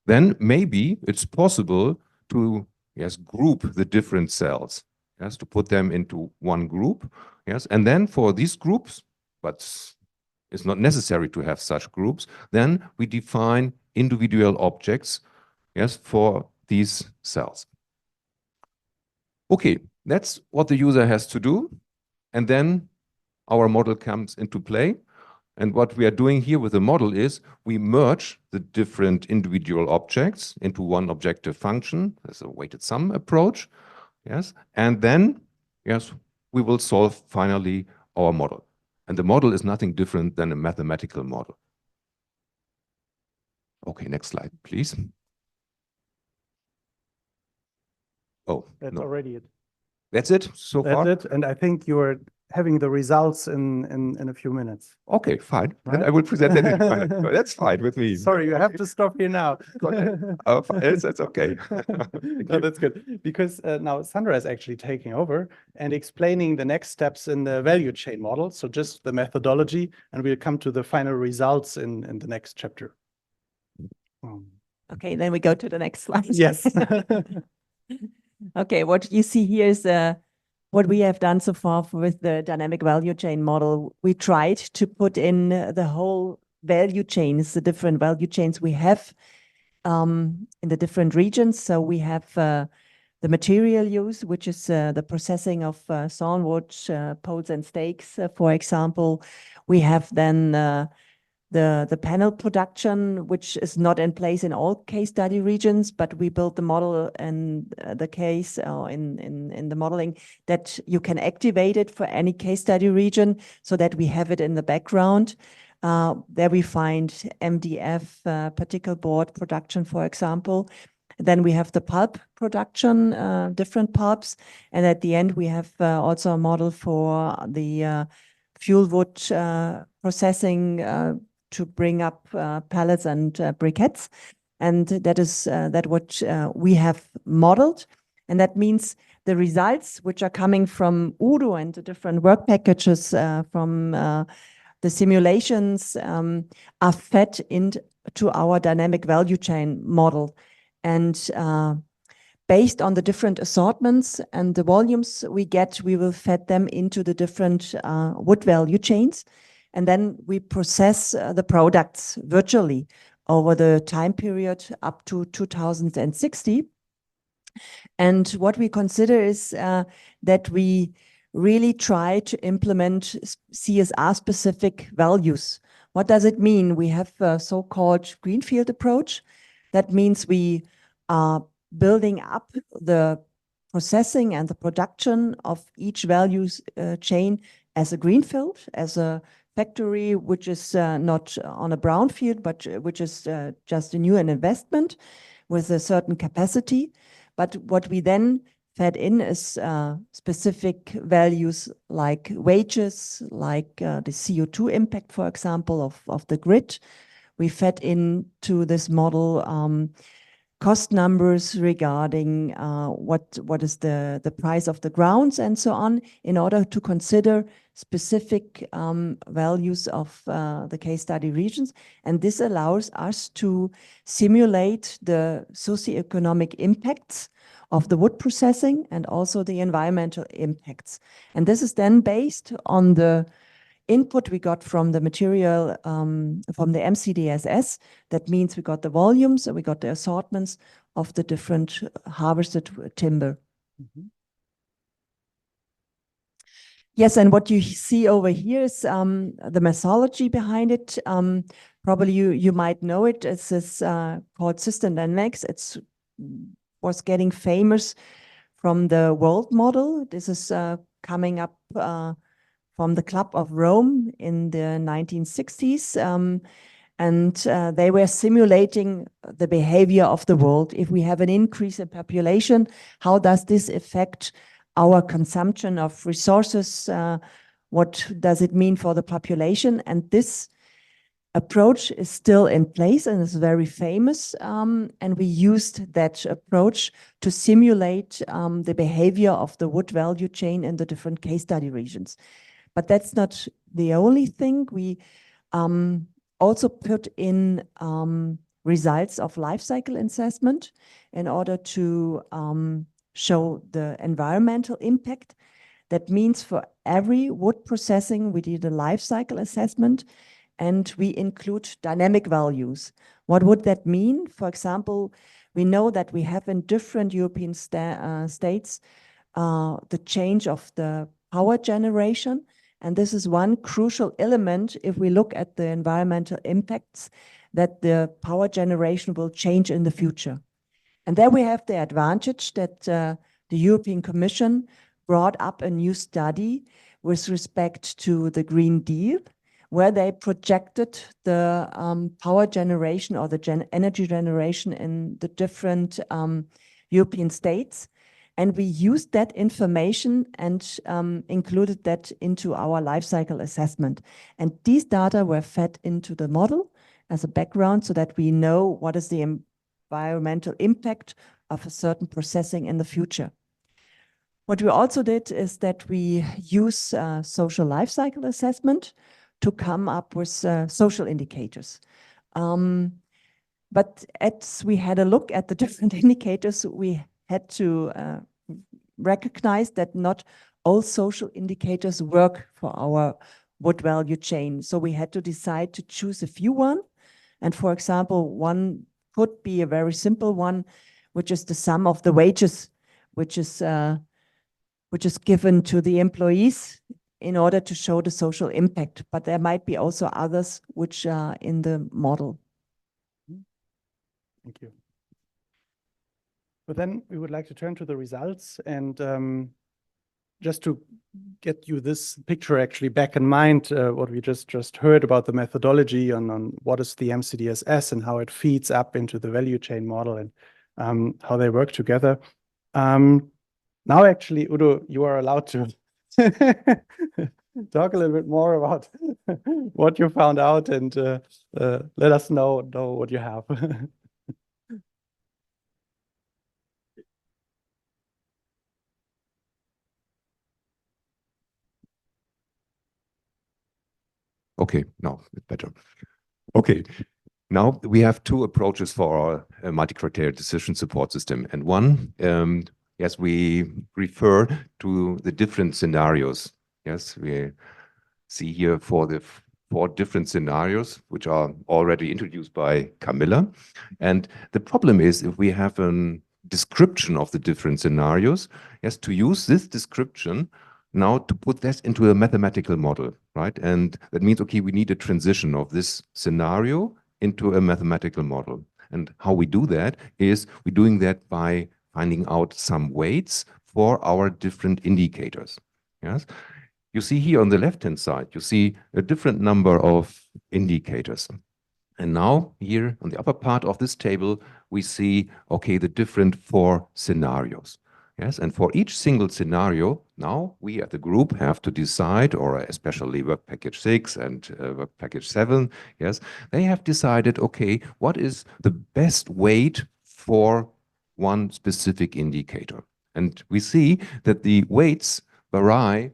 Then maybe it's possible to, yes, group the different cells, yes, to put them into one group, yes, and then for these groups, but it's not necessary to have such groups, then we define individual objects, yes, for these cells. Okay, that's what the user has to do. And then our model comes into play. And what we are doing here with the model is we merge the different individual objects into one objective function. There's a weighted sum approach. Yes. And then, yes, we will solve finally our model. And the model is nothing different than a mathematical model. Okay, next slide, please. Oh, That's no. already it. That's it so far? That's it. And I think you're having the results in a few minutes. Okay, fine. Right? Then I will present that. That's fine with me. Sorry, you have to stop here now. That's okay. No, that's good. Because now Sandra is actually taking over and explaining the next steps in the value chain model. So just the methodology, and we'll come to the final results in the next chapter. Okay, then we go to the next slide. Yes. Okay, what you see here is a what we have done so far with the dynamic value chain model, we tried to put in the whole value chains, the different value chains we have in the different regions. So we have the material use, which is the processing of sawnwood, poles and stakes, for example. We have then the panel production, which is not in place in all case study regions, but we built the model and the case in the modeling that you can activate it for any case study region so that we have it in the background. There we find MDF, particle board production, for example. Then we have the pulp production, different pulps. And at the end, we have also a model for the fuel wood processing to bring up pallets and briquettes. And that is what we have modeled. And that means the results which are coming from Udo and the different work packages from the simulations are fed into our dynamic value chain model. And based on the different assortments and the volumes we get, we will fed them into the different wood value chains. And then we process the products virtually over the time period up to 2060. And what we consider is that we really try to implement CSR-specific values. What does it mean? We have a so-called greenfield approach. That means we are building up the processing and the production of each value chain as a greenfield, as a factory which is not on a brownfield, but which is just a new investment with a certain capacity. But what we then fed in is specific values like wages, like the CO2 impact, for example, of the grid. We fed into this model cost numbers regarding what is the price of the grounds and so on, in order to consider specific values of the case study regions. And this allows us to simulate the socioeconomic impacts of the wood processing and also the environmental impacts. And this is then based on the input we got from the material, from the MCDSS. That means we got the volumes, we got the assortments of the different harvested timber. Mm-hmm. Yes, and what you see over here is the methodology behind it. Probably you might know it. It's this called System Dynamics. It was getting famous from the world model. This is coming up from the Club of Rome in the 1960s. And they were simulating the behavior of the world. If we have an increase in population, how does this affect our consumption of resources? What does it mean for the population? And this approach is still in place and is very famous. And we used that approach to simulate the behavior of the wood value chain in the different case study regions. But that's not the only thing. We also put in results of life cycle assessment in order to show the environmental impact. That means for every wood processing, we did a life cycle assessment and we include dynamic values. What would that mean? For example, we know that we have in different European states the change of the power generation. And this is one crucial element if we look at the environmental impacts, that the power generation will change in the future. And there we have the advantage that the European Commission brought up a new study with respect to the Green Deal, where they projected the power generation or the energy generation in the different European states. And we used that information and included that into our life cycle assessment. And these data were fed into the model as a background so that we know what is the environmental impact of a certain processing in the future. What we also did is that we use social life cycle assessment to come up with social indicators. But as we had a look at the different indicators, we had to recognize that not all social indicators work for our wood value chain. So we had to decide to choose a few one. And for example, one could be a very simple one, which is the sum of the wages, which is given to the employees in order to show the social impact. But there might be also others which are in the model. Thank you. But then we would like to turn to the results, and just to get you this picture actually back in mind, what we just heard about the methodology on what is the MCDSS and how it feeds up into the value chain model and how they work together. Now actually, Udo, you are allowed to talk a little bit more about what you found out and let us know what you have. Okay, now it's better. Okay, now we have two approaches for our multi-criteria decision support system. And one, yes, we refer to the different scenarios. Yes, we see here for the 4 different scenarios, which are already introduced by Camilla. And the problem is if we have a description of the different scenarios, yes, to use this description now to put this into a mathematical model, right? And that means, okay, we need a transition of this scenario into a mathematical model. And how we do that is we're doing that by finding out some weights for our different indicators. Yes. You see here on the left-hand side, you see a different number of indicators. And now here on the upper part of this table, we see, okay, the different 4 scenarios. Yes, and for each single scenario, now we at the group have to decide, or especially work package 6 and work package 7, yes, they have decided, okay, what is the best weight for one specific indicator? And we see that the weights vary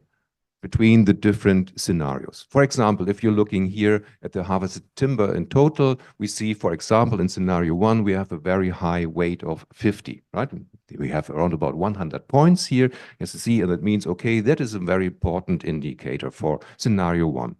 between the different scenarios. For example, if you're looking here at the harvested timber in total, we see, for example, in scenario 1, we have a very high weight of 50, right? We have around about 100 points here, as you see, and that means, okay, that is a very important indicator for scenario 1.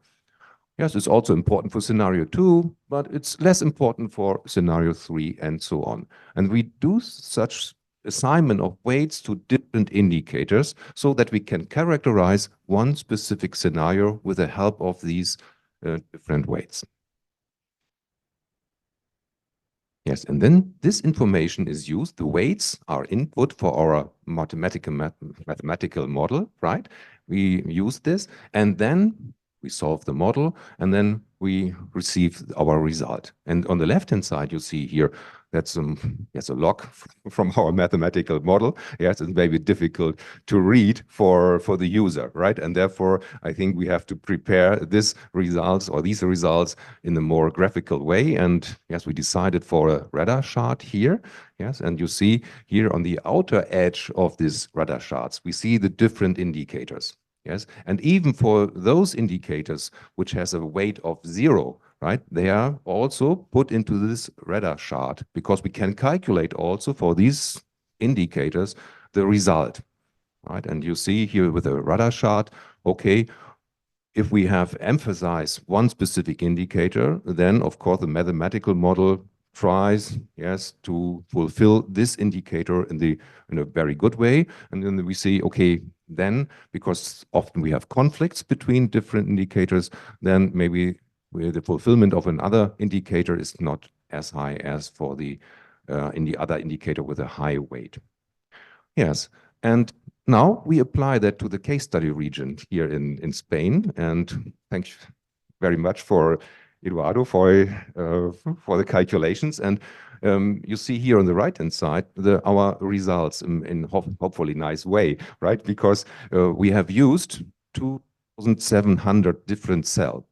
Yes, it's also important for scenario 2, but it's less important for scenario 3 and so on. And we do such assignment of weights to different indicators so that we can characterize one specific scenario with the help of these different weights. Yes, and then this information is used. The weights are input for our mathematical model, right? We use this, and then we solve the model, and then we receive our result. And on the left-hand side, you see here, that's a log from our mathematical model. Yes, it's maybe difficult to read for the user, right? And therefore, I think we have to prepare these results in a more graphical way. And yes, we decided for a radar chart here. Yes, and you see here on the outer edge of these radar charts, we see the different indicators. Yes, and even for those indicators which has a weight of 0, right, they are also put into this radar chart because we can calculate also for these indicators the result, right? And you see here with the radar chart, okay, if we have emphasized one specific indicator, then of course the mathematical model tries, yes, to fulfill this indicator in a very good way. And then we see, okay, then because often we have conflicts between different indicators, then maybe the fulfillment of another indicator is not as high as for the other indicator with a high weight. Yes, and now we apply that to the case study region here in Spain. And thank you very much for Eduardo for the calculations. And you see here on the right-hand side our results in hopefully nice way, right? Because we have used 2,700 different cells.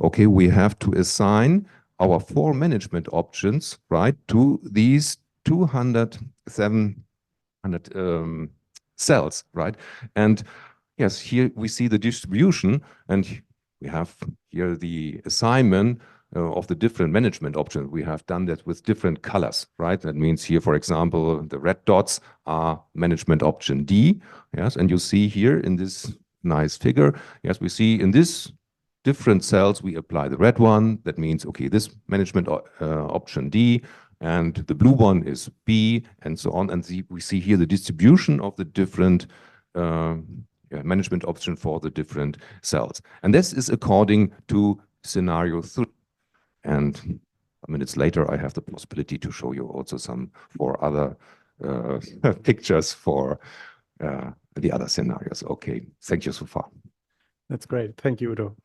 Okay, we have to assign our 4 management options, right, to these 2,700 cells, right? And yes, here we see the distribution, and we have here the assignment of the different management options. We have done that with different colors, right? That means here, for example, the red dots are management option D. Yes, and you see here in this nice figure, yes, we see in this different cells, we apply the red one. That means, okay, this management option D, and the blue one is B, and so on. And we see here the distribution of the different management option for the different cells. And this is according to scenario 3. And minutes later, I have the possibility to show you also some 4 other pictures for the other scenarios. Okay, thank you so far. That's great. Thank you, Udo.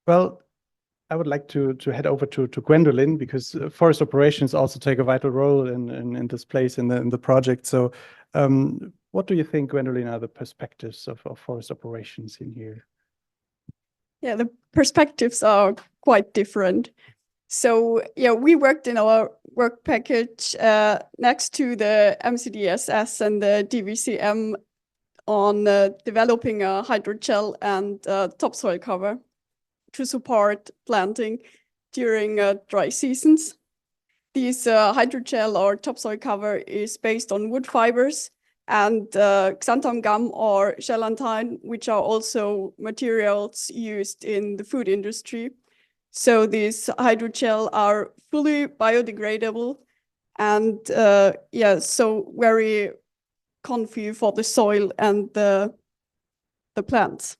Well, I would like to head over to Gwendolyn, because forest operations also take a vital role in this place in the project. So what do you think, Gwendolyn, are the perspectives of forest operations in here? Yeah, the perspectives are quite different. So yeah, we worked in our work package next to the MCDSS and the DVCM on developing a hydrogel and topsoil cover to support planting during dry seasons. This hydrogel or topsoil cover is based on wood fibers and xanthan gum or gelatine, which are also materials used in the food industry. So these hydrogel are fully biodegradable and yeah, so very comfy for the soil and the plants.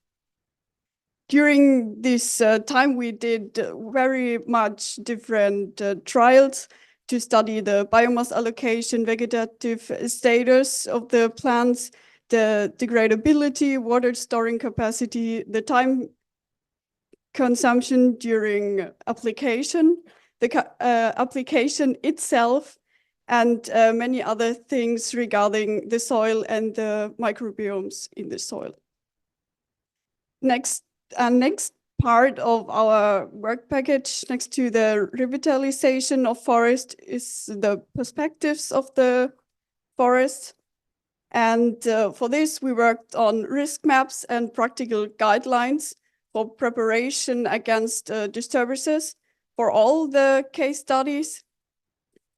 During this time, we did very much different trials to study the biomass allocation, vegetative status of the plants, the degradability, water storing capacity, the time consumption during application, the application itself, and many other things regarding the soil and the microbiomes in the soil. Next part of our work package, next to the revitalization of forest, is the perspectives of the forest. And for this, we worked on risk maps and practical guidelines for preparation against disturbances for all the case studies.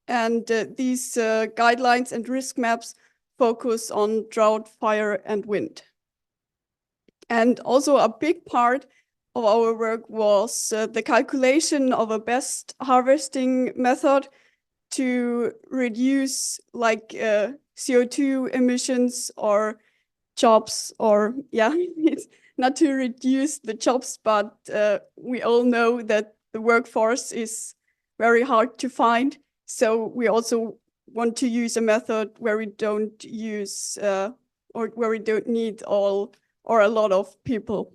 And these guidelines and risk maps focus on drought, fire, and wind. And also a big part of our work was the calculation of a best harvesting method to reduce like CO2 emissions or jobs, or yeah, it's not to reduce the jobs, but we all know that the workforce is very hard to find. So we also want to use a method where we don't use or where we don't need all or a lot of people.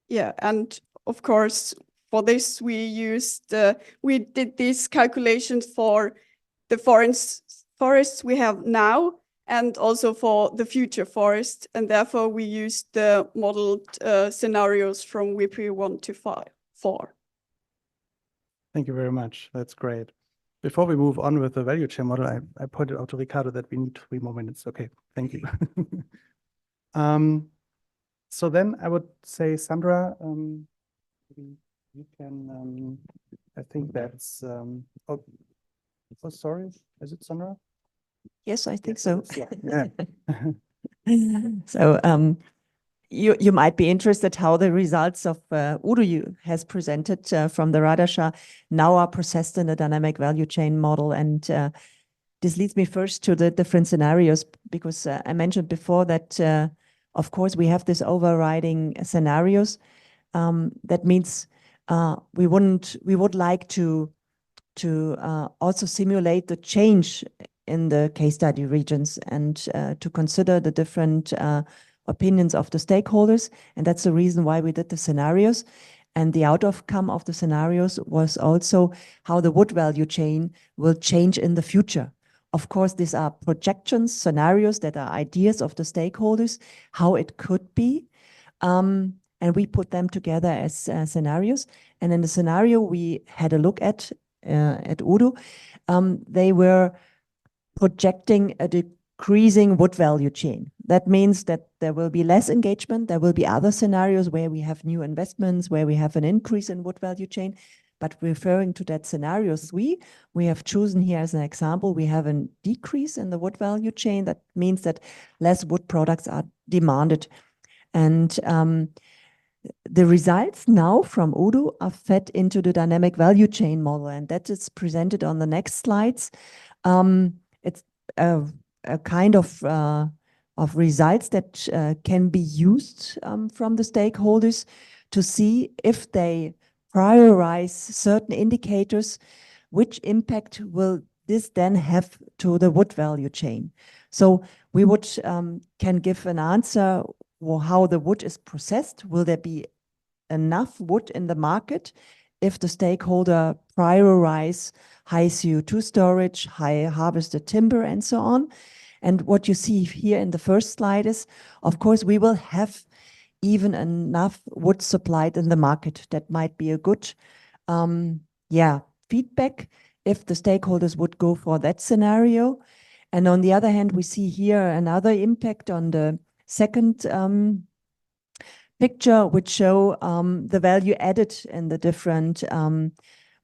Yeah, and of course, for this we used, we did these calculations for the forests we have now and also for the future forest, and therefore we used the modeled scenarios from WIPI 1 to 4. Thank you very much. That's great. Before we move on with the value chain model, I pointed out to Ricardo that we need 3 more minutes. Okay, thank you. So then I would say, Sandra, you can, I think that's, oh, sorry, is it Sandra? Yes, I think so. Yeah. So you might be interested how the results of Udo has presented from the Radasha now are processed in a dynamic value chain model. And this leads me first to the different scenarios, because I mentioned before that, of course, we have this overriding scenarios. That means we would like to also simulate the change in the case study regions and to consider the different opinions of the stakeholders. And that's the reason why we did the scenarios. And the outcome of the scenarios was also how the wood value chain will change in the future. Of course, these are projections, scenarios that are ideas of the stakeholders, how it could be. And we put them together as scenarios. And in the scenario we had a look at Udo, they were projecting a decreasing wood value chain. That means that there will be less engagement. There will be other scenarios where we have new investments, where we have an increase in wood value chain. But referring to that scenario 3, we have chosen here as an example, we have a decrease in the wood value chain. That means that less wood products are demanded. And the results now from Udo are fed into the dynamic value chain model, and that is presented on the next slides. It's a kind of results that can be used from the stakeholders to see if they prioritize certain indicators, which impact will this then have to the wood value chain. So we would can give an answer how the wood is processed. Will there be enough wood in the market if the stakeholder prioritize high CO2 storage, high harvested timber, and so on? And what you see here in the first slide is, of course, we will have even enough wood supplied in the market. That might be a good feedback if the stakeholders would go for that scenario. And on the other hand, we see here another impact on the second picture, which show the value added in the different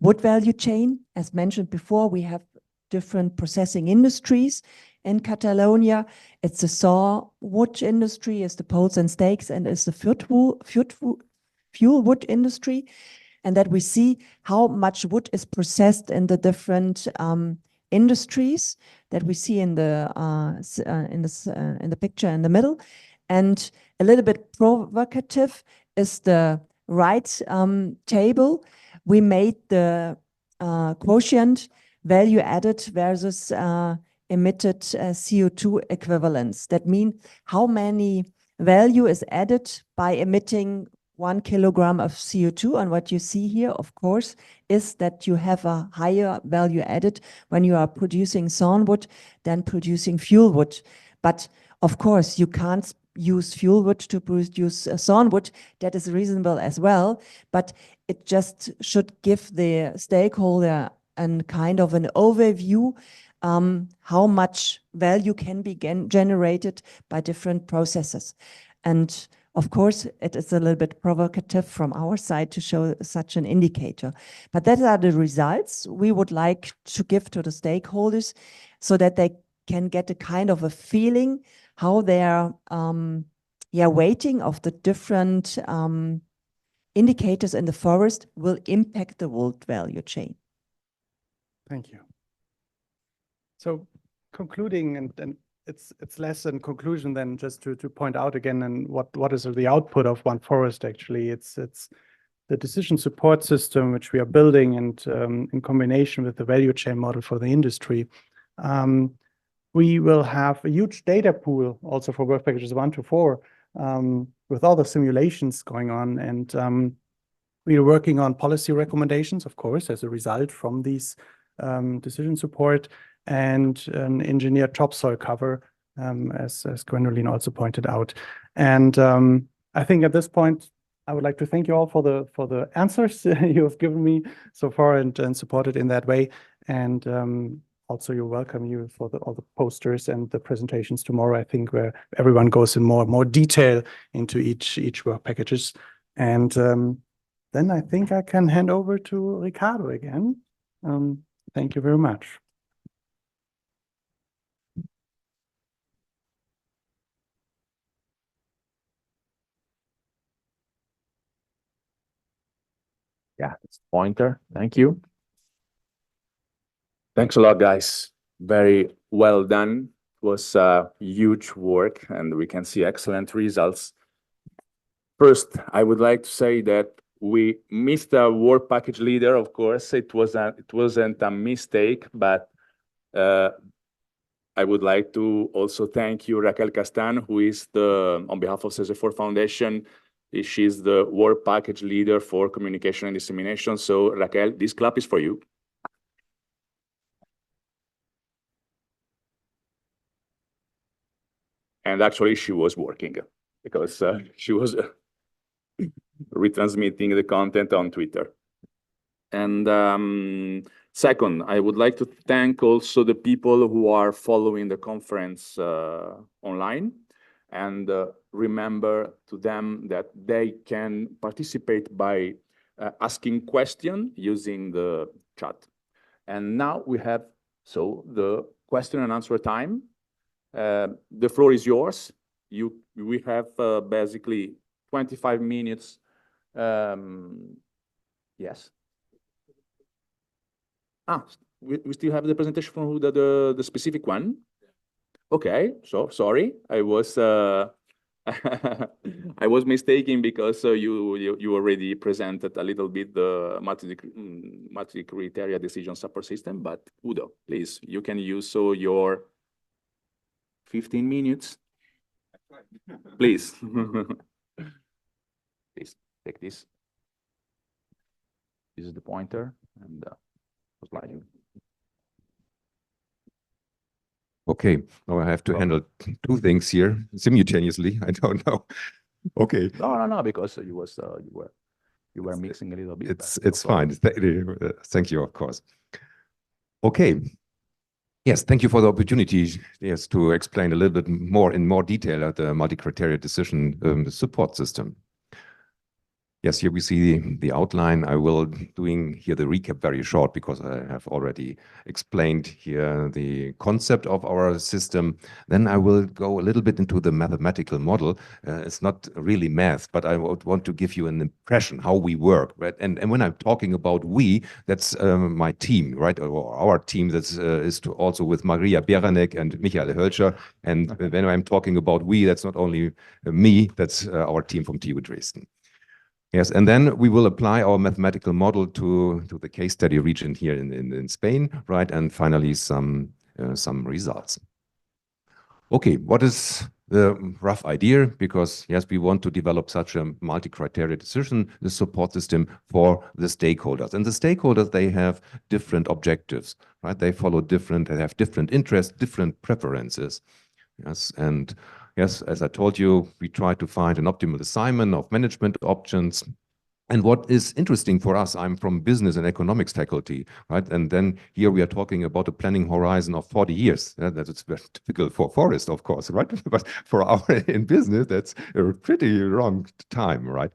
wood value chain. As mentioned before, we have different processing industries in Catalonia. It's the saw wood industry, it's the poles and stakes, and it's the fuel wood industry. And that we see how much wood is processed in the different industries that we see in the picture in the middle. And a little bit provocative is the right table. We made the quotient value added versus emitted CO2 equivalents. That means how many value is added by emitting 1 kilogram of CO2. And what you see here, of course, is that you have a higher value added when you are producing sawnwood than producing fuel wood. But of course, you can't use fuel wood to produce sawnwood. That is reasonable as well. But it just should give the stakeholder a kind of an overview how much value can be generated by different processes. And of course, it is a little bit provocative from our side to show such an indicator. But that are the results we would like to give to the stakeholders so that they can get a kind of a feeling how their weighting of the different indicators in the forest will impact the wood value chain. Thank you. So concluding, and it's less in conclusion than just to point out again and what is the output of ONEForest actually. It's the decision support system which we are building, and in combination with the value chain model for the industry. We will have a huge data pool also for work packages 1 to 4 with all the simulations going on, and we are working on policy recommendations, of course, as a result from these decision support, and an engineered topsoil cover, as Gwendoline also pointed out. And I think at this point, I would like to thank you all for the answers you have given me so far and supported in that way. And also, you're welcome for all the posters and the presentations tomorrow, I think, where everyone goes in more detail into each work packages. And then I think I can hand over to Ricardo again. Thank you very much. Yeah, it's pointer. Thank you. Thanks a lot, guys. Very well done. It was huge work, and we can see excellent results. First, I would like to say that we missed a work package leader. Of course, it wasn't a mistake, but I would like to also thank you, Raquel Castan, who is on behalf of Cesefor Foundation. She's the work package leader for communication and dissemination. So, Raquel, this clap is for you. And actually, she was working because she was retransmitting the content on Twitter. And second, I would like to thank also the people who are following the conference online, and remember to them that they can participate by asking questions using the chat. And now we have the question and answer time. The floor is yours. We have basically 25 minutes. Yes. We still have the presentation from the specific one. Okay, so sorry, I was I was mistaken because you already presented a little bit the multi-criteria decision support system. But Udo, please, you can use your 15 minutes. Please, please take this. This is the pointer and sliding. Okay, now I have to handle two things here simultaneously. I don't know. Okay. No, because you were mixing a little bit. It's fine. Thank you, of course. Okay. Yes, thank you for the opportunity, yes, to explain a little bit more in more detail the multi-criteria decision support system. Yes, here we see the outline. I will doing here the recap very short because I have already explained here the concept of our system. Then I will go a little bit into the mathematical model. It's not really math, but I would want to give you an impression how we work, right? And when I'm talking about we, that's my team, right? Or our team that is also with Maria Beranek and Michael Hölscher. And when I'm talking about we, that's not only me, that's our team from TU Dresden. Yes, and then we will apply our mathematical model to the case study region here in Spain, right? And finally, some results. Okay, what is the rough idea? Because yes, we want to develop such a multi-criteria decision, the support system for the stakeholders. And the stakeholders, they have different objectives, right? They have different interests, different preferences. Yes, and yes, as I told you, we try to find an optimal assignment of management options. And what is interesting for us, I'm from business and economics faculty, right? And then here we are talking about a planning horizon of 40 years. That is very typical for forest, of course, right? But for our in business, that's a pretty long time, right?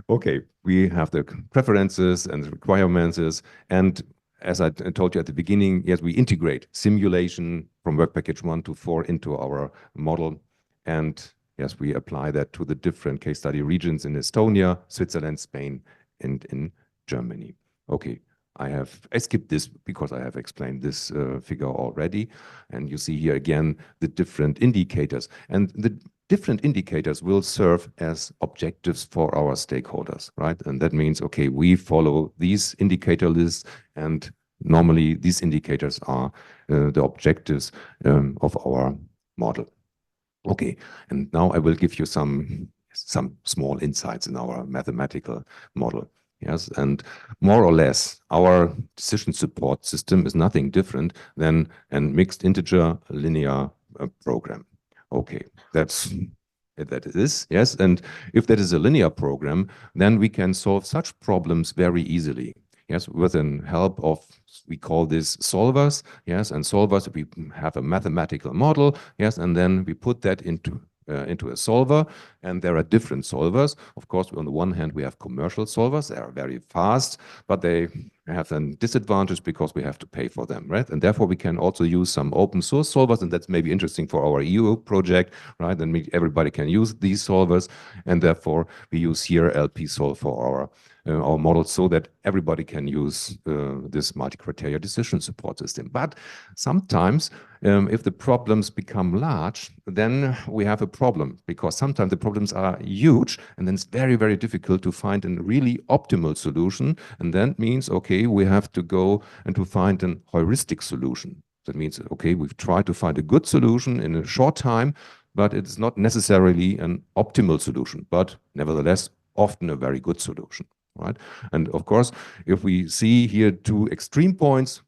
Okay, we have the preferences and the requirements, and as I told you at the beginning, yes, we integrate simulation from work package 1 to 4 into our model. And yes, we apply that to the different case study regions in Estonia, Switzerland, Spain, and in Germany. Okay, I skipped this because I have explained this figure already. And you see here again the different indicators. And the different indicators will serve as objectives for our stakeholders, right? And that means, okay, we follow these indicator lists, and normally these indicators are the objectives of our model. Okay, and now I will give you some small insights in our mathematical model. Yes, and more or less, our decision support system is nothing different than a mixed integer linear program. Okay, that is, yes. And if that is a linear program, then we can solve such problems very easily. Yes, with the help of, we call this solvers. Yes, and solvers, we have a mathematical model. Yes, and then we put that into a solver, and there are different solvers. Of course, on the one hand, we have commercial solvers. They are very fast, but they have a disadvantage because we have to pay for them, right? And therefore, we can also use some open source solvers, and that's maybe interesting for our EU project, right? And everybody can use these solvers, and therefore, we use here LP-Solve for our model so that everybody can use this multi-criteria decision support system. But sometimes, if the problems become large, then we have a problem, because sometimes the problems are huge, and then it's very, very difficult to find a really optimal solution. And that means, okay, we have to go and to find a heuristic solution. That means, okay, we've tried to find a good solution in a short time, but it's not necessarily an optimal solution, but nevertheless, often a very good solution. Right? And of course, if we see here two extreme points,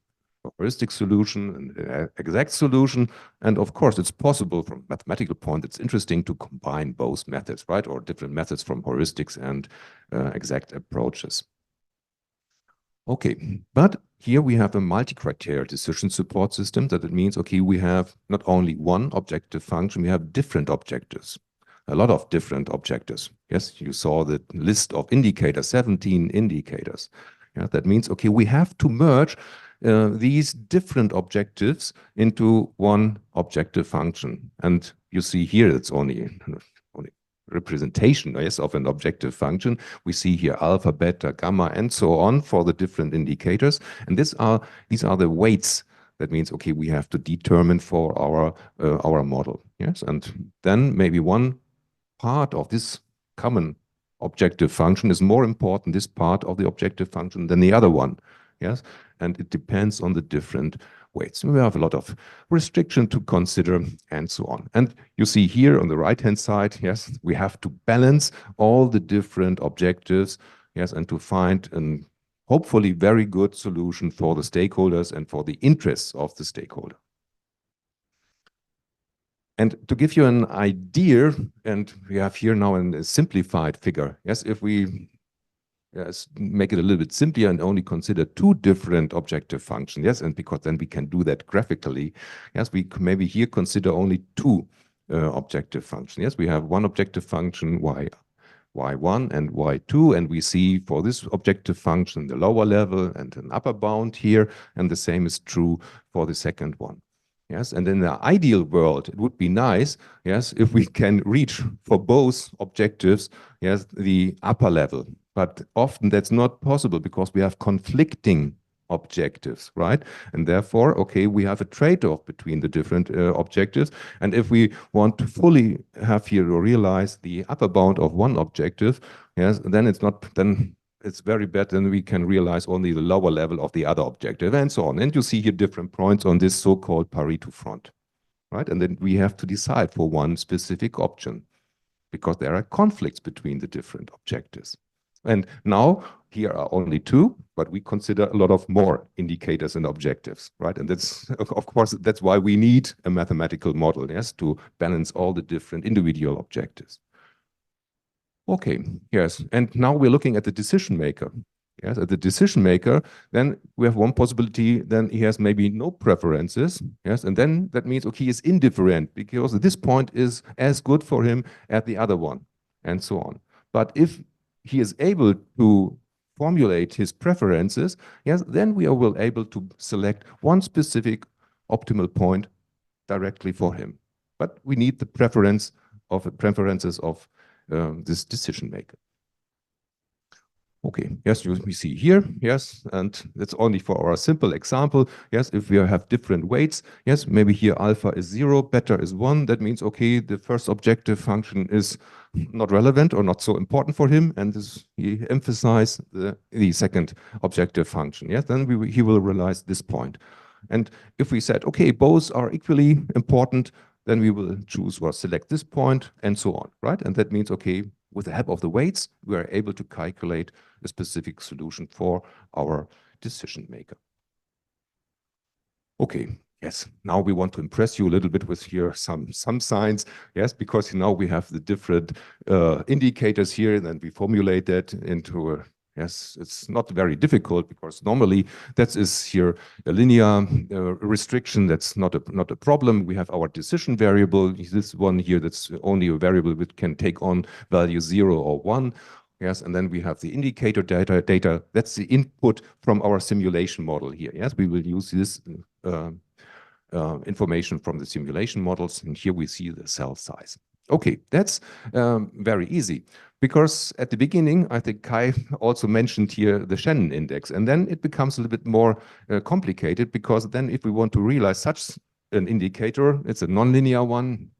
a heuristic solution and an exact solution, and of course, it's possible from a mathematical point, it's interesting to combine both methods, right? Or different methods from heuristics and exact approaches. Okay, but here we have a multi-criteria decision support system. That it means, okay, we have not only one objective function, we have different objectives, a lot of different objectives. Yes, you saw the list of indicators, 17 indicators. Yeah, that means, okay, we have to merge these different objectives into one objective function. And you see here, it's only representation, yes, of an objective function. We see here alpha, beta, gamma, and so on for the different indicators. And these are the weights. That means, okay, we have to determine for our model. Yes, and then maybe one part of this common objective function is more important, this part of the objective function, than the other one. Yes, and it depends on the different weights. We have a lot of restriction to consider and so on. And you see here on the right-hand side, yes, we have to balance all the different objectives, yes, and to find an hopefully very good solution for the stakeholders and for the interests of the stakeholder. And to give you an idea, and we have here now a simplified figure, yes, if we make it a little bit simpler and only consider two different objective functions, yes, and because then we can do that graphically, yes, we maybe here consider only two objective functions. Yes, we have one objective function, y1 and y2, and we see for this objective function the lower level and an upper bound here, and the same is true for the second one. Yes, and in the ideal world, it would be nice, yes, if we can reach for both objectives, yes, the upper level. But often that's not possible because we have conflicting objectives, right? And therefore, okay, we have a trade-off between the different objectives. And if we want to fully have here to realize the upper bound of one objective, yes, then it's very bad, and we can realize only the lower level of the other objective, and so on. And you see here different points on this so-called Pareto front, right? And then we have to decide for one specific option because there are conflicts between the different objectives. And now here are only two, but we consider a lot of more indicators and objectives, right? And that's, of course, that's why we need a mathematical model, yes, to balance all the different individual objectives. Okay, yes, and now we're looking at the decision maker. Yes, at the decision maker, then we have one possibility, then he has maybe no preferences, yes, and then that means, okay, he is indifferent because this point is as good for him as the other one, and so on. But if he is able to formulate his preferences, yes, then we are able to select one specific optimal point directly for him. But we need the preferences of this decision maker. Okay, yes, we see here, yes, and that's only for our simple example. Yes, if we have different weights, yes, maybe here alpha is 0, beta is 1. That means, okay, the first objective function is not relevant or not so important for him, and he emphasizes the second objective function. Yes, then he will realize this point. And if we said, okay, both are equally important, then we will choose or select this point and so on, right? And that means, okay, with the help of the weights, we are able to calculate a specific solution for our decision maker. Okay, yes, now we want to impress you a little bit with here some signs, yes, because now we have the different indicators here, and then we formulate that into a, yes, it's not very difficult because normally that is here a linear restriction. That's not a problem. We have our decision variable. This one here, that's only a variable which can take on value 0 or 1. Yes, and then we have the indicator data. That's the input from our simulation model here. Yes, we will use this information from the simulation models, and here we see the cell size. Okay, that's very easy. Because at the beginning, I think Kai also mentioned here the Shannon index, and then it becomes a little bit more complicated because then if we want to realize such an indicator, it's a nonlinear one,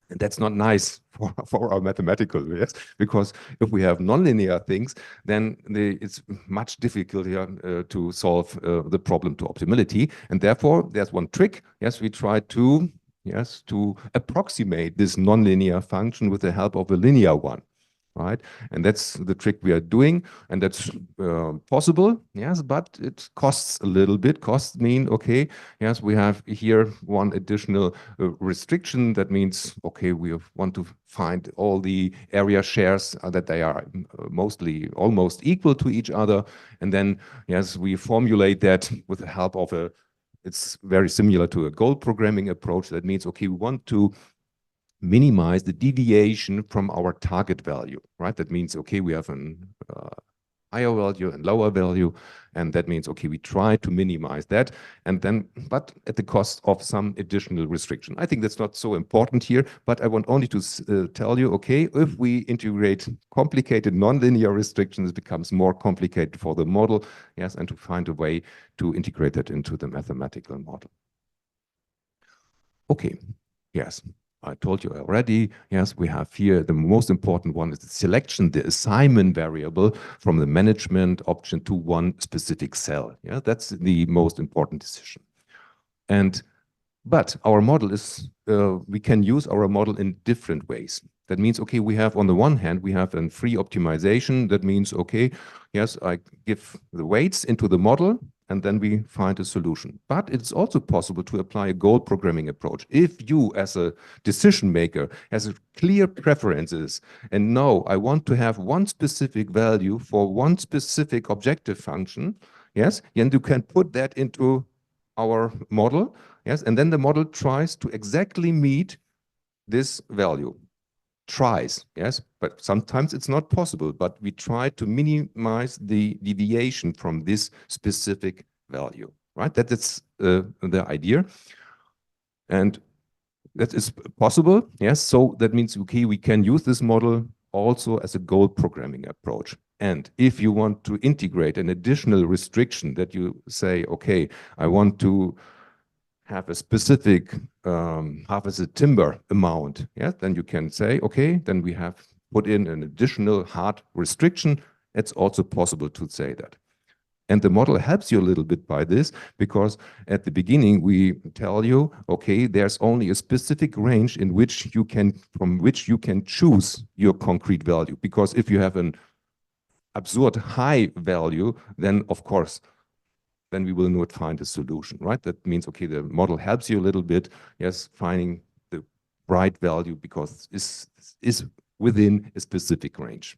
and that's not nice for our mathematical, yes, because if we have nonlinear things, then it's much difficult here to solve the problem to optimality, and therefore there's one trick. Yes, we try to approximate this nonlinear function with the help of a linear one. right? And that's the trick we are doing, and that's possible, yes, but it costs a little bit. Costs mean, okay, yes, we have here one additional restriction. That means, okay, we want to find all the area shares that they are mostly almost equal to each other. And then, yes, we formulate that with the help of it's very similar to a goal programming approach. That means, okay, we want to minimize the deviation from our target value, right? That means, okay, we have an higher value and lower value, and that means, okay, we try to minimize that, and then, but at the cost of some additional restriction. I think that's not so important here, but I want only to tell you, okay, if we integrate complicated nonlinear restrictions, it becomes more complicated for the model, yes, and to find a way to integrate that into the mathematical model. Okay, yes. I told you already, yes, we have here the most important one is the selection, the assignment variable from the management option to one specific cell. Yeah, that's the most important decision. But our model is, we can use our model in different ways. That means, okay, we have on the one hand, we have a free optimization. That means, okay, yes, I give the weights into the model, and then we find a solution. But it's also possible to apply a goal programming approach. If you, as a decision maker, has a clear preferences and know I want to have one specific value for one specific objective function, yes, then you can put that into our model, yes, and then the model tries to exactly meet this value. Tries, yes, but sometimes it's not possible, but we try to minimize the deviation from this specific value, right? That is the idea. And that is possible, yes, so that means, okay, we can use this model also as a goal programming approach. And if you want to integrate an additional restriction that you say, okay, I want to have a specific harvested timber amount, yeah, then you can say, okay, then we have put in an additional hard restriction. It's also possible to say that. And the model helps you a little bit by this, because at the beginning we tell you, okay, there's only a specific range in which you can, from which you can choose your concrete value. Because if you have an absurd high value, then of course, then we will not find a solution, right? That means, okay, the model helps you a little bit, yes, finding the right value because is within a specific range.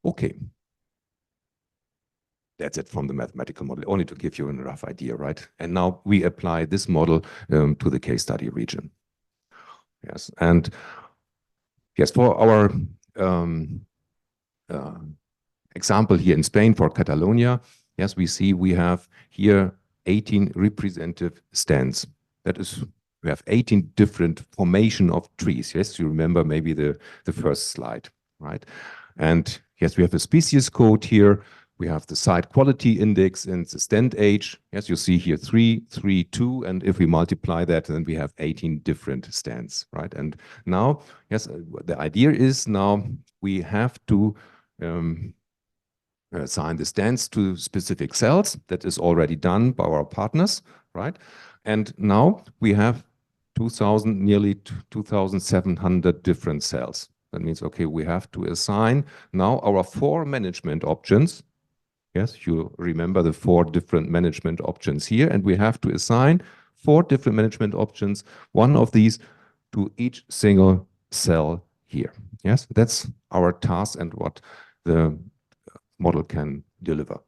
Okay. That's it from the mathematical model, only to give you a rough idea, right? And now we apply this model to the case study region. Yes, and yes, for our example here in Spain for Catalonia, yes, we see we have here 18 representative stands. That is, we have 18 different formation of trees. Yes, you remember maybe the first slide, right? And yes, we have a species code here. We have the site quality index and the stand age. Yes, you see here 3, 3, 2. And if we multiply that, then we have 18 different stands, right? And now, yes, the idea is now we have to assign the stands to specific cells. That is already done by our partners, right? And now we have nearly 2,700 different cells. That means, okay, we have to assign now our 4 management options. Yes, you remember the 4 different management options here, and we have to assign 4 different management options, one of these to each single cell here. Yes, that's our task and what the model can deliver.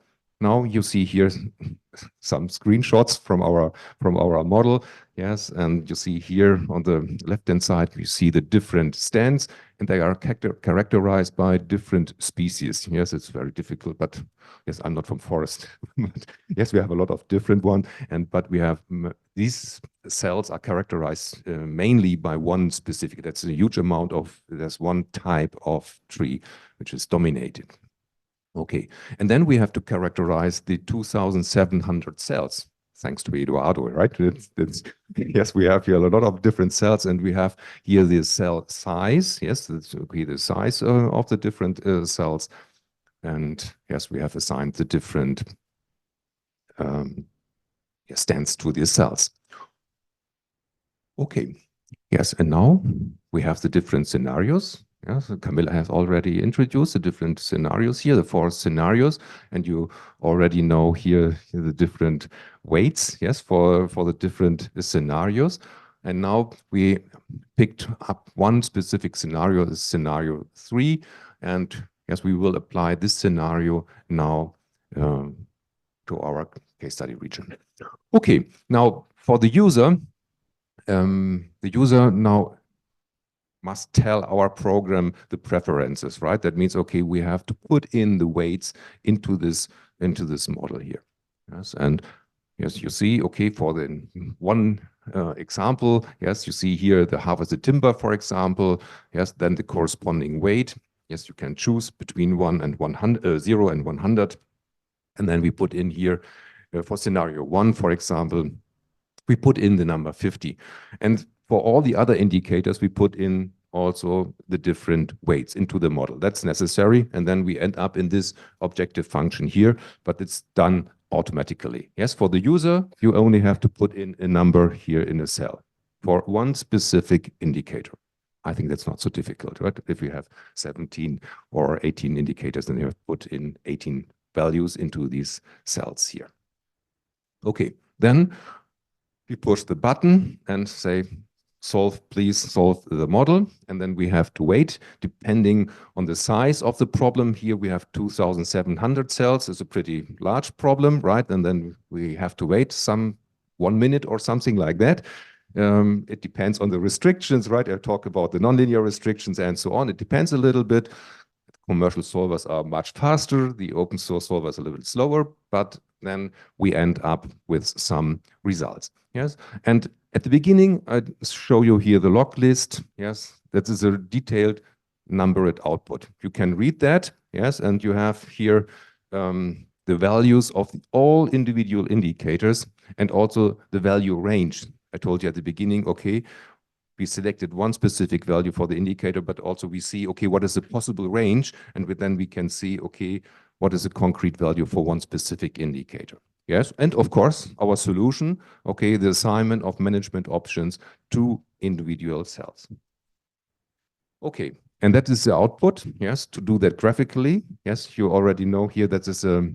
Now you see here some screenshots from our model. Yes, and you see here on the left-hand side, you see the different stands, and they are characterized by different species. Yes, it's very difficult, but yes, I'm not from forest. Yes, we have a lot of different ones, but we have these cells are characterized mainly by one specific. That's a huge amount of. There's one type of tree which is dominated. Okay, and then we have to characterize the 2,700 cells, thanks to Eduardo, right? Yes, we have here a lot of different cells, and we have here the cell size. Yes, that's okay, the size of the different cells. And yes, we have assigned the different stands to these cells. Okay, yes, and now we have the different scenarios. Yes, Camilla has already introduced the different scenarios here, the 4 scenarios, and you already know here the different weights, yes, for the different scenarios. And now we picked up one specific scenario, the scenario 3, and yes, we will apply this scenario now to our case study region. Okay, now for the user now must tell our program the preferences, right? That means, okay, we have to put in the weights into this model here. Yes, and yes, you see, okay, for the one example, yes, you see here the harvested timber, for example, yes, then the corresponding weight. Yes, you can choose between 1 and 100, 0 and 100. And then we put in here for scenario 1, for example, we put in the number 50. And for all the other indicators, we put in also the different weights into the model. That's necessary. And then we end up in this objective function here, but it's done automatically. Yes, for the user, you only have to put in a number here in a cell for one specific indicator. I think that's not so difficult, right? If you have 17 or 18 indicators, then you have to put in 18 values into these cells here. Okay, then we push the button and say, please solve the model. And then we have to wait depending on the size of the problem. Here we have 2,700 cells. It's a pretty large problem, right? And then we have to wait 1 minute or something like that. It depends on the restrictions, right? I talk about the nonlinear restrictions and so on. It depends a little bit. Commercial solvers are much faster. The open source solvers are a little bit slower, but then we end up with some results. Yes, and at the beginning, I show you here the log list. Yes, that is a detailed numbered output. You can read that. Yes, and you have here the values of all individual indicators and also the value range. I told you at the beginning, okay, we selected one specific value for the indicator, but also we see, okay, what is the possible range? And then we can see, okay, what is a concrete value for one specific indicator? Yes, and of course, our solution, okay, the assignment of management options to individual cells. Okay, and that is the output, yes, to do that graphically. Yes, you already know here that is a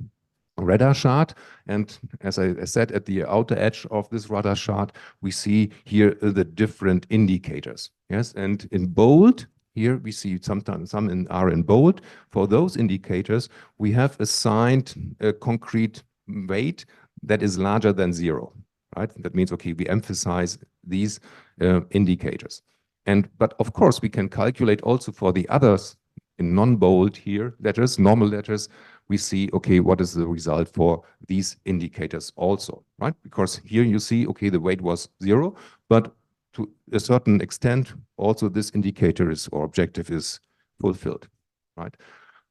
radar chart. And as I said, at the outer edge of this radar chart, we see here the different indicators. Yes, and in bold, here we see sometimes some are in bold. For those indicators, we have assigned a concrete weight that is larger than 0, right? That means, okay, we emphasize these indicators. But of course, we can calculate also for the others in non-bold here letters, normal letters, we see, okay, what is the result for these indicators also, right? Because here you see, okay, the weight was 0, but to a certain extent, also this indicator is or objective is fulfilled, right?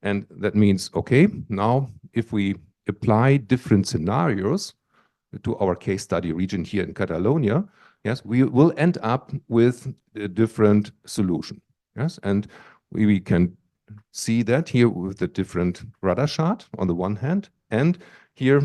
And that means, okay, now if we apply different scenarios to our case study region here in Catalonia, yes, we will end up with a different solution. Yes, and we can see that here with the different radar chart on the one hand, and here,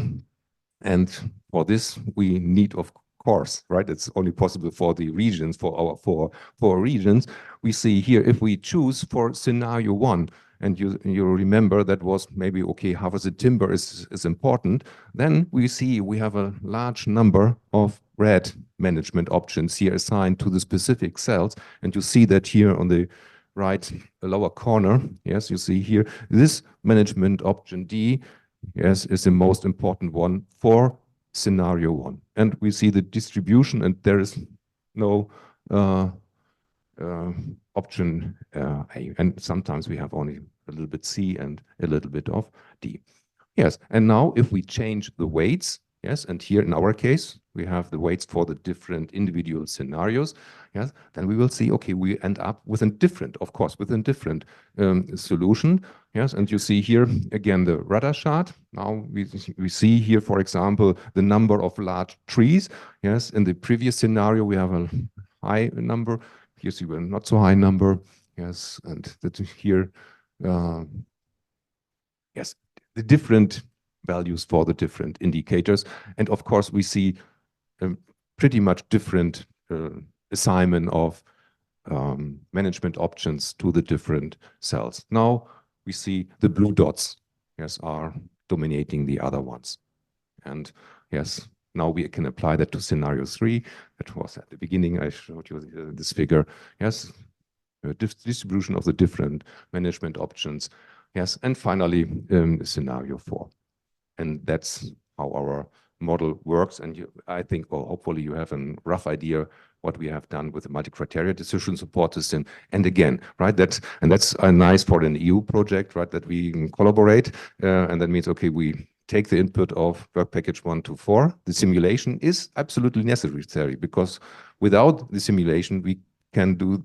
and for this we need, of course, right, it's only possible for the regions, for our four regions. We see here, if we choose for scenario 1, and you remember that was maybe, okay, harvested timber is important, then we see we have a large number of red management options here assigned to the specific cells, and you see that here on the right lower corner. Yes, you see here this management option D, yes, is the most important one for scenario 1, and we see the distribution, and there is no option A, and sometimes we have only a little bit C and a little bit of D. Yes, and now if we change the weights, yes, and here in our case we have the weights for the different individual scenarios, yes, then we will see, okay, we end up with a different, of course, with a different solution, yes, and you see here again the radar chart. Now we see here, for example, the number of large trees. Yes, in the previous scenario we have a high number. Here see a not so high number. Yes, and that here, yes, the different values for the different indicators, and of course we see pretty much different assignment of management options to the different cells. Now we see the blue dots, yes, are dominating the other ones. And yes, now we can apply that to scenario 3. That was at the beginning, I showed you this figure. Yes, distribution of the different management options. Yes, and finally, scenario 4. And that's how our model works. And I think, well, hopefully you have a rough idea what we have done with the multi-criteria decision support system. And again, right, that's nice for an EU project, right, that we can collaborate. And that means, okay, we take the input of work package 1 to 4. The simulation is absolutely necessary because without the simulation, we can't do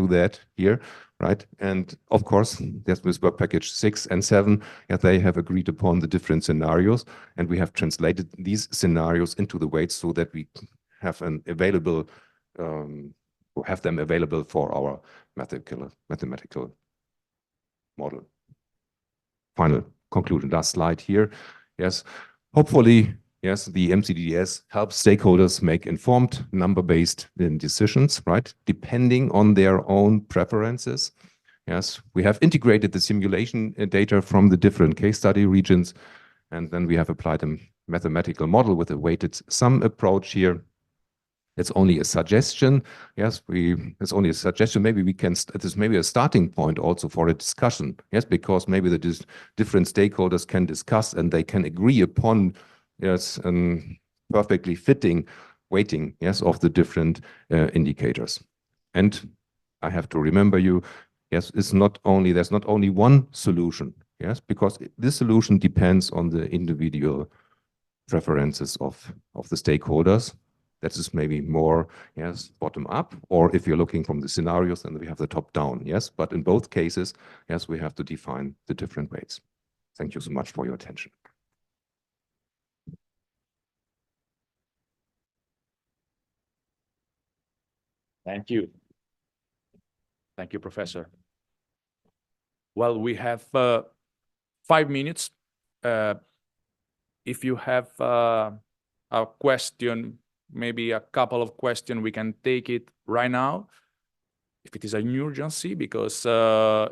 that here, right? And of course, there's with work package 6 and 7, yeah, they have agreed upon the different scenarios, and we have translated these scenarios into the weights so that we have an available, or have them available for our mathematical model. Final conclusion, last slide here. Yes, hopefully, yes, the MCDS helps stakeholders make informed number-based decisions, right? Depending on their own preferences. Yes, we have integrated the simulation data from the different case study regions, and then we have applied a mathematical model with a weighted sum approach here. It's only a suggestion. Yes, it's only a suggestion. Maybe we can, it is maybe a starting point also for a discussion. Yes, because maybe the different stakeholders can discuss and they can agree upon, yes, perfectly fitting weighting, yes, of the different indicators. And I have to remember you, yes, there's not only one solution. Yes, because this solution depends on the individual preferences of the stakeholders. That is maybe more, yes, bottom up, or if you're looking from the scenarios, then we have the top down, yes. But in both cases, yes, we have to define the different weights. Thank you so much for your attention. Thank you. Thank you, Professor. Well, we have 5 minutes. If you have a question, maybe a couple of questions, we can take it right now. If it is an urgency, because,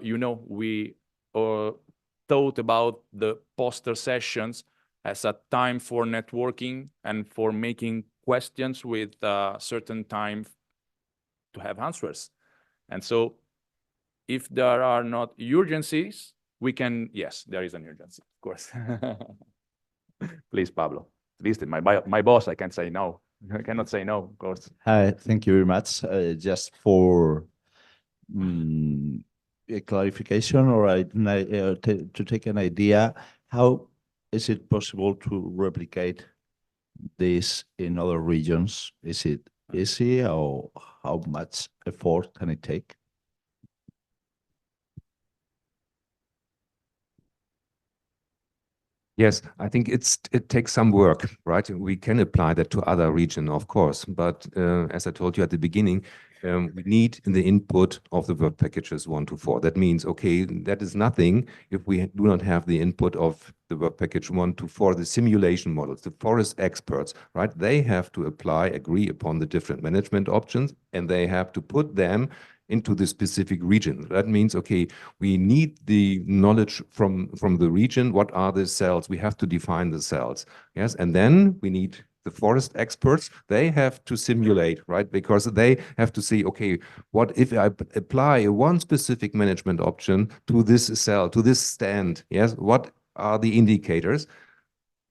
you know, we thought about the poster sessions as a time for networking and for making questions with a certain time to have answers. And so if there are not urgencies, we can, yes, there is an urgency, of course. Please, Pablo. At least my boss, I can say no. I cannot say no, of course. Hi, thank you very much. Just for a clarification or to take an idea, how is it possible to replicate this in other regions? Is it easy, or how much effort can it take? Yes, I think it takes some work, right? We can apply that to other regions, of course, but as I told you at the beginning, we need the input of the work packages 1 to 4. That means, okay, that is nothing if we do not have the input of the work package 1 to 4, the simulation models, the forest experts, right? They have to agree upon the different management options, and they have to put them into the specific region. That means, okay, we need the knowledge from the region. What are the cells? We have to define the cells. Yes, and then we need the forest experts. They have to simulate, right? Because they have to say, okay, what if I apply one specific management option to this cell, to this stand? Yes, what are the indicators?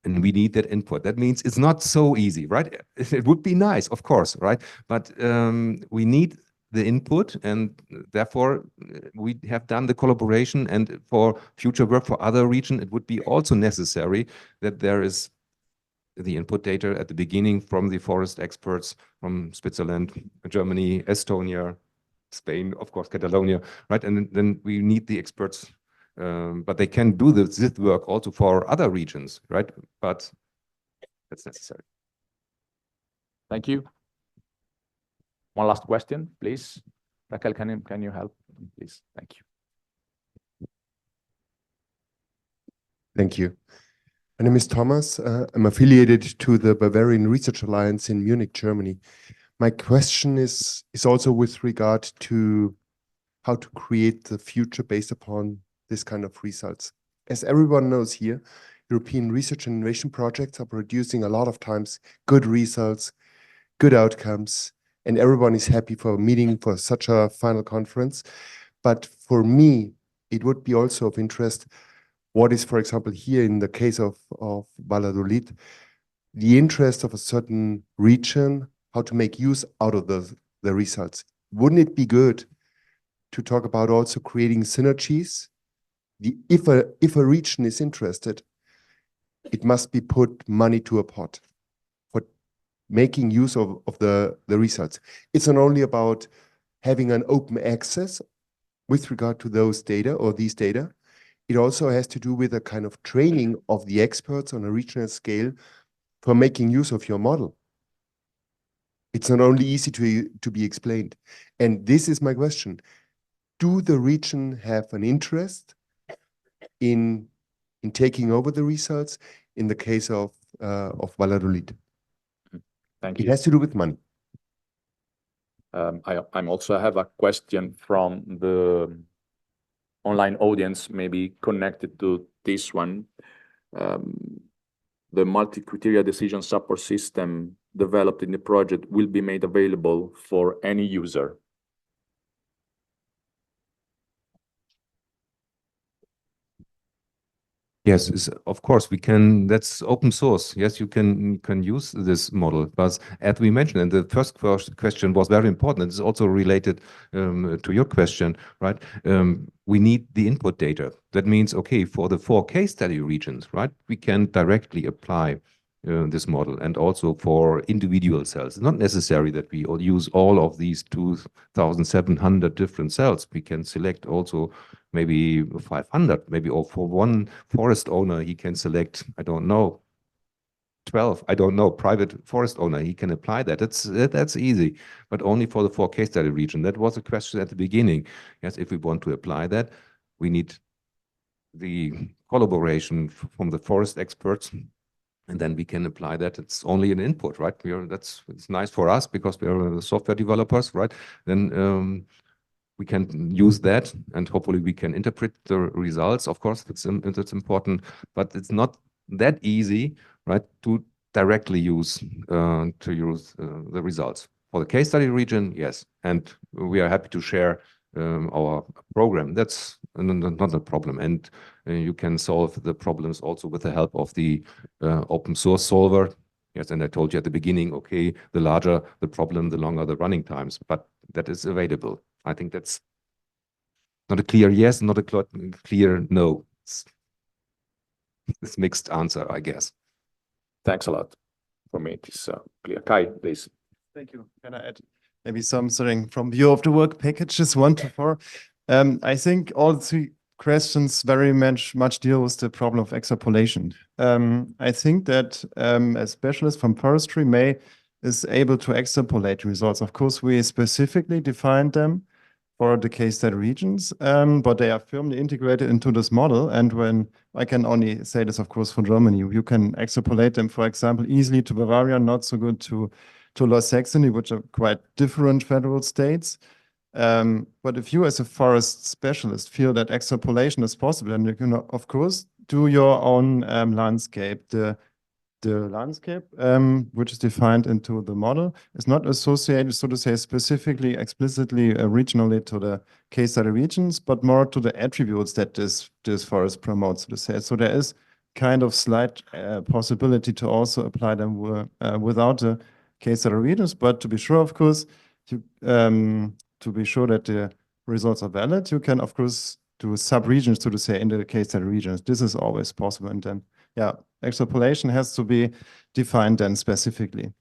And we need that input. That means it's not so easy, right? It would be nice, of course, right? But we need the input, and therefore we have done the collaboration, and for future work for other regions, it would be also necessary that there is the input data at the beginning from the forest experts from Switzerland, Germany, Estonia, Spain, of course, Catalonia, right? And then we need the experts, but they can do this work also for other regions, right? But that's necessary. Thank you. One last question, please. Raquel, can you help, please? Thank you. Thank you. My name is Thomas. I'm affiliated to the Bavarian Research Alliance in Munich, Germany. My question is also with regard to how to create the future based upon this kind of results. As everyone knows here, European research and innovation projects are producing a lot of times good results, good outcomes, and everyone is happy for meeting for such a final conference. But for me, it would be also of interest, what is, for example, here in the case of Valladolid, the interest of a certain region, how to make use out of the results. Wouldn't it be good to talk about also creating synergies? If a region is interested, it must be put money to a pot for making use of the results. It's not only about having an open access with regard to those data or these data. It also has to do with a kind of training of the experts on a regional scale for making use of your model. It's not only easy to be explained. And this is my question. Do the region have an interest in taking over the results in the case of Valladolid? Thank It you. has to do with money. I'm also have a question from the online audience, maybe connected to this one. The multi-criteria decision support system developed in the project will be made available for any user. Yes, of course we can. That's open source. Yes, you can use this model. But as we mentioned, and the first question was very important. It's also related to your question, right? We need the input data. That means, okay, for the 4 case study regions, right? We can directly apply this model, and also for individual cells. It's not necessary that we all use all of these 2,700 different cells. We can select also maybe 500, maybe, or for one forest owner, he can select, I don't know, 12, I don't know, private forest owner, he can apply that. That's easy, but only for the 4 case study region. That was a question at the beginning. Yes, if we want to apply that, we need the collaboration from the forest experts, and then we can apply that. It's only an input, right? It's nice for us because we are the software developers, right? Then we can use that, and hopefully we can interpret the results. Of course, it's important, but it's not that easy, right, to directly use the results. For the case study region, yes, and we are happy to share our program. That's not a problem, and you can solve the problems also with the help of the open source solver. Yes, and I told you at the beginning, okay, the larger the problem, the longer the running times, but that is available. I think that's not a clear yes, not a clear no. It's mixed answer, I guess. Thanks a lot. For me, it is clear. Kai, please. Thank you. Can I add maybe something from view of the work packages 1 to 4? I think all 3 questions very much deal with the problem of extrapolation. I think that a specialist from forestry is able to extrapolate results. Of course, we specifically defined them for the case study regions, but they are firmly integrated into this model. And when I can only say this, of course, for Germany, you can extrapolate them, for example, easily to Bavaria, not so good to Lower Saxony, which are quite different federal states. But if you as a forest specialist feel that extrapolation is possible, and you can, of course, do your own landscape. The landscape, which is defined into the model, is not associated, so to say, specifically, explicitly, regionally to the case study regions, but more to the attributes that this forest promotes, so to say. So there is kind of slight possibility to also apply them without the case study regions, but to be sure, of course, to be sure that the results are valid, you can, of course, do sub-regions, so to say, in the case study regions. This is always possible, and then, yeah, extrapolation has to be defined then specifically.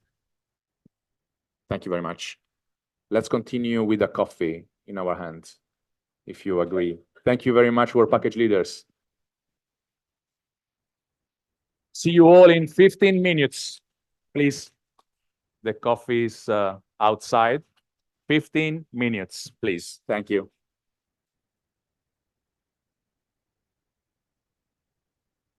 Thank you very much. Let's continue with a coffee in our hands, if you agree. Thank you very much, work package leaders. See you all in 15 minutes, please. The coffee is outside. 15 minutes, please. Thank you.